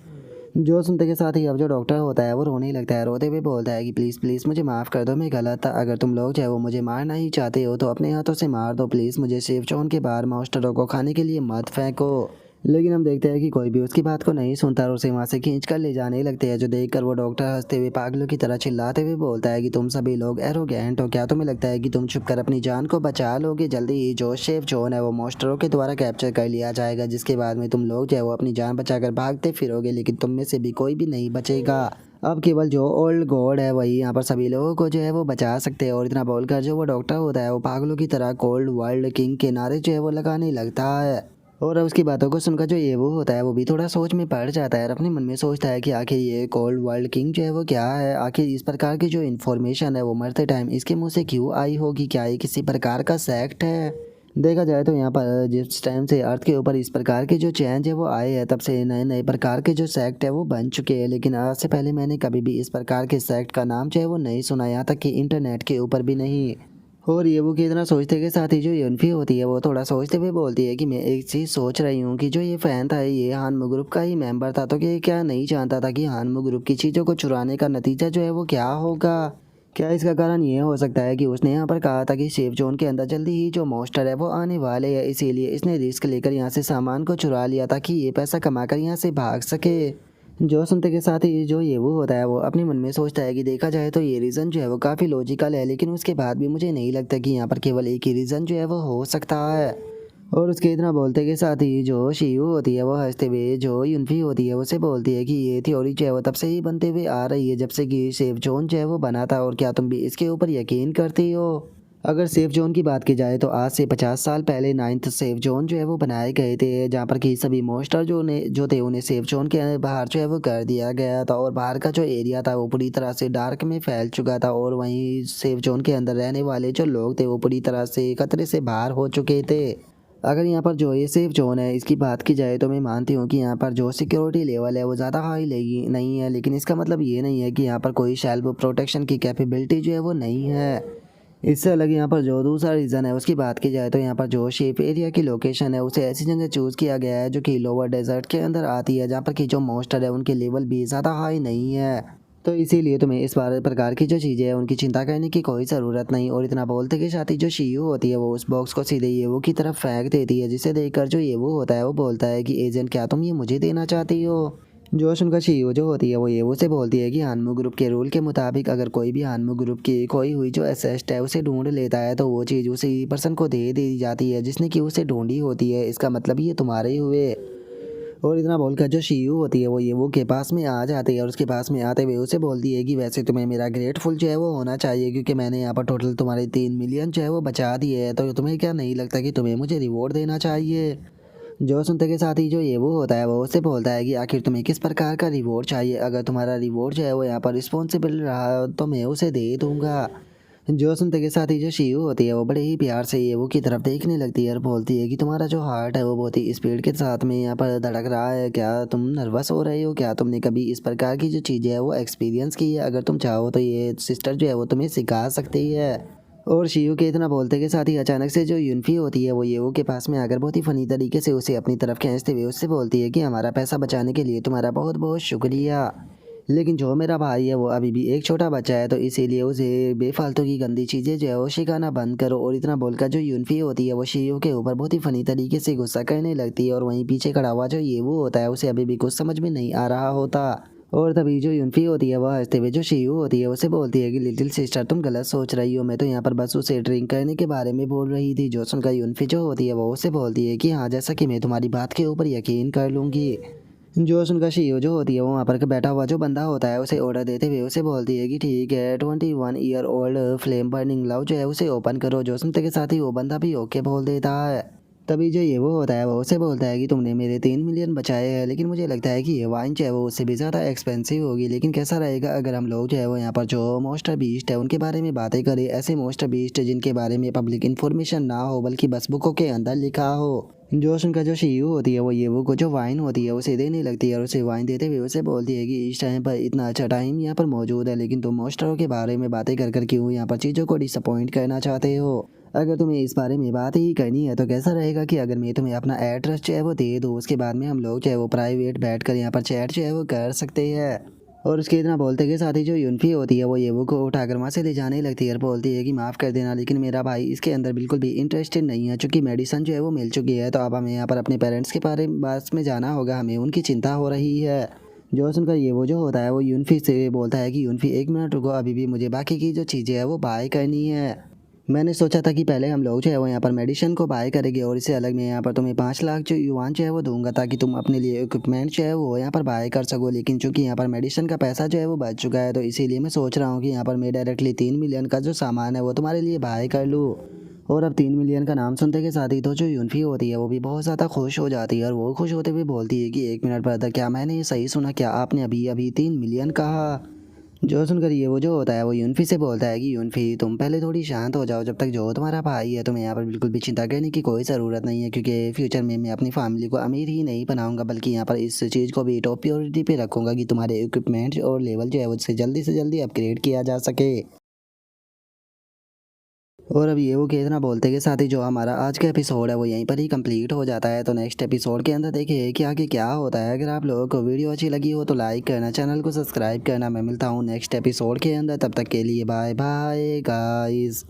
जो सुनते के साथ ही अब जो डॉक्टर होता है वो रोने लगता है, रोते हुए बोलता है कि प्लीज़ प्लीज़ मुझे माफ़ कर दो, मैं गलत था। अगर तुम लोग जो है वो मुझे मारना ही चाहते हो तो अपने हाथों से मार दो, प्लीज़ मुझे सेफ जोन के बाहर मॉन्स्टरों को खाने के लिए मत फेंको। लेकिन हम देखते हैं कि कोई भी उसकी बात को नहीं सुनता और उसे वहाँ से खींच कर ले जाने लगते हैं, जो देखकर वो डॉक्टर हंसते हुए पागलों की तरह चिल्लाते हुए बोलता है कि तुम सभी लोग एरोगेंट हो, क्या तुम्हें लगता है कि तुम छुप कर अपनी जान को बचा लोगे? जल्दी ही जो सेफ जोन है वो मॉन्स्टरों के द्वारा कैप्चर कर लिया जाएगा, जिसके बाद में तुम लोग जो है वो अपनी जान बचाकर भागते फिरोगे, लेकिन तुम में से भी कोई भी नहीं बचेगा। अब केवल जो ओल्ड गॉड है वही यहाँ पर सभी लोगों को जो है वो बचा सकते हैं। और इतना बोलकर जो वो डॉक्टर होता है वो पागलों की तरह कोल्ड वर्ल्ड किंग के नारे जो है वो लगाने लगता है। और अब उसकी बातों को सुनकर जो ये वो होता है वो भी थोड़ा सोच में पड़ जाता है और अपने मन में सोचता है कि आखिर ये कोल्ड वर्ल्ड किंग जो है वो क्या है, आखिर इस प्रकार की जो इन्फॉर्मेशन है वो मरते टाइम इसके मुंह से क्यों आई होगी? क्या ये किसी प्रकार का सेक्ट है? देखा जाए तो यहाँ पर जिस टाइम से अर्थ के ऊपर इस प्रकार के जो चेंज है वो आए हैं तब से नए नए प्रकार के जो सेक्ट है वो बन चुके हैं, लेकिन आज से पहले मैंने कभी भी इस प्रकार के सेक्ट का नाम जो है वो नहीं सुना, यहाँ तक कि इंटरनेट के ऊपर भी नहीं। और ये वो कि इतना सोचते के साथ ही जो यूनफी होती है वो थोड़ा सोचते हुए बोलती है कि मैं एक चीज़ सोच रही हूँ कि जो ये फ़ैन था ये हानमू ग्रुप का ही मेंबर था, तो ये क्या नहीं जानता था कि हानमू ग्रुप की चीज़ों को चुराने का नतीजा जो है वो क्या होगा? क्या इसका कारण ये हो सकता है कि उसने यहाँ पर कहा था कि सेफ जोन के अंदर जल्दी ही जो मॉन्स्टर है वो आने वाले हैं, इसीलिए इसने रिस्क लेकर यहाँ से सामान को चुरा लिया ताकि ये पैसा कमाकर यहाँ से भाग सके। जो सुनते के साथ ही जो ये वो होता है वो अपने मन में सोचता है कि देखा जाए तो ये रीज़न जो है वो काफ़ी लॉजिकल है, लेकिन उसके बाद भी मुझे नहीं लगता कि यहाँ पर केवल एक ही रीज़न जो है वो हो सकता है। और उसके इतना बोलते के साथ ही जो शीयू होती है वो हंसते हुए जो यूनफी होती है उसे बोलती है कि ये थ्योरी जो है वो तब से ही बनते हुए आ रही है जब से कि सेफ जोन जो है वो बना था, और क्या तुम भी इसके ऊपर यकीन करती हो? अगर सेफ जोन की बात की जाए तो आज से 50 साल पहले 9th सेफ जोन जो है वो बनाए गए थे, जहाँ पर कि सभी मॉन्स्टर जो थे उन्हें सेफ जोन के बाहर जो है वो कर दिया गया था और बाहर का जो एरिया था वो पूरी तरह से डार्क में फैल चुका था, और वहीं सेफ जोन के अंदर रहने वाले जो लोग थे वो पूरी तरह से खतरे से बाहर हो चुके थे। अगर यहाँ पर जो ये सेफ जोन है इसकी बात की जाए तो मैं मानती हूँ कि यहाँ पर जो सिक्योरिटी लेवल है वो ज़्यादा हाई नहीं है, लेकिन इसका मतलब ये नहीं है कि यहाँ पर कोई सेल्फ प्रोटेक्शन की कैपेबिलिटी जो है वो नहीं है। इससे अलग यहाँ पर जो दूसरा रीज़न है उसकी बात की जाए तो यहाँ पर जो शेप एरिया की लोकेशन है उसे ऐसी जगह चूज़ किया गया है जो कि लोअर डेजर्ट के अंदर आती है, जहाँ पर कि जो मॉन्स्टर है उनके लेवल भी ज़्यादा हाई नहीं है। तो इसीलिए तुम्हें इस बार प्रकार की जो चीज़ें हैं उनकी चिंता करने की कोई ज़रूरत नहीं। और इतना बोलते के साथ ही जो शीयू होती है वो उस बॉक्स को सीधे ये वो की तरफ फेंक देती है, जिसे देखकर जो ये वो होता है वो बोलता है कि एजेंट क्या तुम ये मुझे देना चाहती हो? जो सुनकर शीयू जो होती है वो येवू से बोलती है कि हानमू ग्रुप के रूल के मुताबिक अगर कोई भी हानमू ग्रुप की खोई हुई जो एसेट है उसे ढूंढ लेता है तो वो चीज़ उसी पर्सन को दे दी जाती है जिसने कि उसे ढूंढी होती है। इसका मतलब ये तुम्हारे ही हुए। और इतना बोलकर जो शीयू होती है वो येवू के पास में आ जाती है और उसके पास में आते हुए उसे बोलती है कि वैसे तुम्हें मेरा ग्रेटफुल जो है वो होना चाहिए क्योंकि मैंने यहाँ पर टोटल तुम्हारे 3 मिलियन जो है वो बचा दिए है। तो तुम्हें क्या नहीं लगता कि तुम्हें मुझे रिवॉर्ड देना चाहिए। जो सुनते के साथ ही जो ये वो होता है वो उससे बोलता है कि आखिर तुम्हें किस प्रकार का रिवॉर्ड चाहिए। अगर तुम्हारा रिवॉर्ड जो है वो यहाँ पर रिस्पॉन्सिबल रहा तो मैं उसे दे दूंगा। जो सुनते के साथ ही जो शीयू होती है वो बड़े ही प्यार से ये वो की तरफ देखने लगती है और बोलती है कि तुम्हारा जो हार्ट है वो बहुत ही स्पीड के साथ में यहाँ पर धड़क रहा है। क्या तुम नर्वस हो रहे हो? क्या तुमने कभी इस प्रकार की जो चीज़ें है वो एक्सपीरियंस की है? अगर तुम चाहो तो ये सिस्टर जो है वो तुम्हें सिखा सकती है। और शियू के इतना बोलते के साथ ही अचानक से जो यूनफी होती है वो येवू के पास में आकर बहुत ही फनी तरीके से उसे अपनी तरफ खींचते हुए उससे बोलती है कि हमारा पैसा बचाने के लिए तुम्हारा बहुत बहुत शुक्रिया, लेकिन जो मेरा भाई है वो अभी भी एक छोटा बच्चा है तो इसीलिए उसे बेफालतू की गंदी चीज़ें जो है वो सिखाना बंद करो। और इतना बोलकर जो यूनफी होती है वो शियू के ऊपर बहुत ही फनी तरीके से गुस्सा करने लगती है और वहीं पीछे खड़ा हुआ जो येवू होता है उसे अभी भी कुछ समझ में नहीं आ रहा होता। और तभी जो यूनफी होती है वह हंसते हुए जो शीयू होती है उसे बोलती है कि लिटिल सिस्टर तुम गलत सोच रही हो, मैं तो यहाँ पर बस उसे ड्रिंक करने के बारे में बोल रही थी। जो सुनकर यूनफी जो होती है वो उसे बोलती है कि हाँ जैसा कि मैं तुम्हारी बात के ऊपर यकीन कर लूँगी। जो सुनकर शीयू जो होती है वो वहाँ पर बैठा हुआ जो बंदा होता है उसे ऑर्डर देते हुए उसे बोलती है कि ठीक है 21 year old flame burning love जो है उसे ओपन करो। जो सुनते के साथ ही वो बंदा भी ओके बोल देता है। तभी जो ये वो होता है वो उसे बोलता है कि तुमने मेरे 3 मिलियन बचाए हैं, लेकिन मुझे लगता है कि ये वाइन जो है वो उससे भी ज़्यादा एक्सपेंसिव होगी। लेकिन कैसा रहेगा अगर हम लोग जो है वो यहाँ पर जो मोस्टर बीस्ट है उनके बारे में बातें करें, ऐसे मोस्टर बीस्ट जिनके बारे में पब्लिक इन्फॉर्मेशन ना हो बल्कि बस बुकों के अंदर लिखा हो। जो उनका जो शीयू होती है वो ये वो को जो वाइन होती है उसे देने लगती है और उसे वाइन देते हुए उसे बोलती है कि इस टाइम पर इतना अच्छा टाइम यहाँ पर मौजूद है, लेकिन तुम मोस्टरों के बारे में बातें कर कर क्यों यहाँ पर चीज़ों को डिसअपॉइंट करना चाहते हो। अगर तुम्हें इस बारे में बात ही करनी है तो कैसा रहेगा कि अगर मैं तुम्हें अपना एड्रेस जो है वो दे दूँ, उसके बाद में हम लोग जो है वो प्राइवेट बैठ कर यहाँ पर चैट जो है वो कर सकते हैं। और उसके इतना बोलते के साथ ही जो यूनफी होती है वो ये वो को उठाकर वहाँ से ले जाने लगती है और बोलती है कि माफ़ कर देना लेकिन मेरा भाई इसके अंदर बिल्कुल भी इंटरेस्टेड नहीं है, चूँकि मेडिसन जो है वो मिल चुकी है तो अब हमें यहाँ पर अपने पेरेंट्स के बारे में पास में जाना होगा, हमें उनकी चिंता हो रही है। जो सुनकर ये वो जो होता है वो यूनफी से बोलता है कि यूनफी 1 मिनट रुको, अभी भी मुझे बाकी की जो चीज़ें हैं वो बाय करनी है। मैंने सोचा था कि पहले हम लोग जो है वो यहाँ पर मेडिसिन को बाय करेंगे और इससे अलग मैं यहाँ पर तुम्हें 5 लाख जो युवान जो है वो दूंगा ताकि तुम अपने लिए इक्विपमेंट जो है वो यहाँ पर बाय कर सको। लेकिन चूंकि यहाँ पर मेडिसिन का पैसा जो है वो बच चुका है तो इसीलिए मैं सोच रहा हूँ कि यहाँ पर मैं डायरेक्टली 3 मिलियन का जो सामान है वो तुम्हारे लिए बाय कर लूँ। और अब 3 मिलियन का नाम सुनते के साथ ही तो जो यूनफी होती है वो भी बहुत ज़्यादा खुश हो जाती है और वो खुश होते हुए बोलती है कि 1 मिनट ब्रदर, क्या मैंने ये सही सुना? क्या आपने अभी अभी 3 मिलियन कहा? जो सुनकर ये वो जो होता है वो यूनफी से बोलता है कि यूनफी तुम पहले थोड़ी शांत हो जाओ, जब तक जो तुम्हारा भाई है तुम्हें यहाँ पर बिल्कुल भी चिंता करने की कोई ज़रूरत नहीं है क्योंकि फ्यूचर में मैं अपनी फैमिली को अमीर ही नहीं बनाऊंगा बल्कि यहाँ पर इस चीज़ को भी टॉप प्रायोरिटी पे रखूंगा कि तुम्हारे इक्विपमेंट और लेवल जो है उससे जल्दी से जल्दी अपग्रेड किया जा सके। और अब ये वो के इतना बोलते के साथ ही जो हमारा आज का एपिसोड है वो यहीं पर ही कंप्लीट हो जाता है। तो नेक्स्ट एपिसोड के अंदर देखिए कि आगे क्या होता है। अगर आप लोगों को वीडियो अच्छी लगी हो तो लाइक करना, चैनल को सब्सक्राइब करना। मैं मिलता हूँ नेक्स्ट एपिसोड के अंदर, तब तक के लिए बाय बाय गाइस।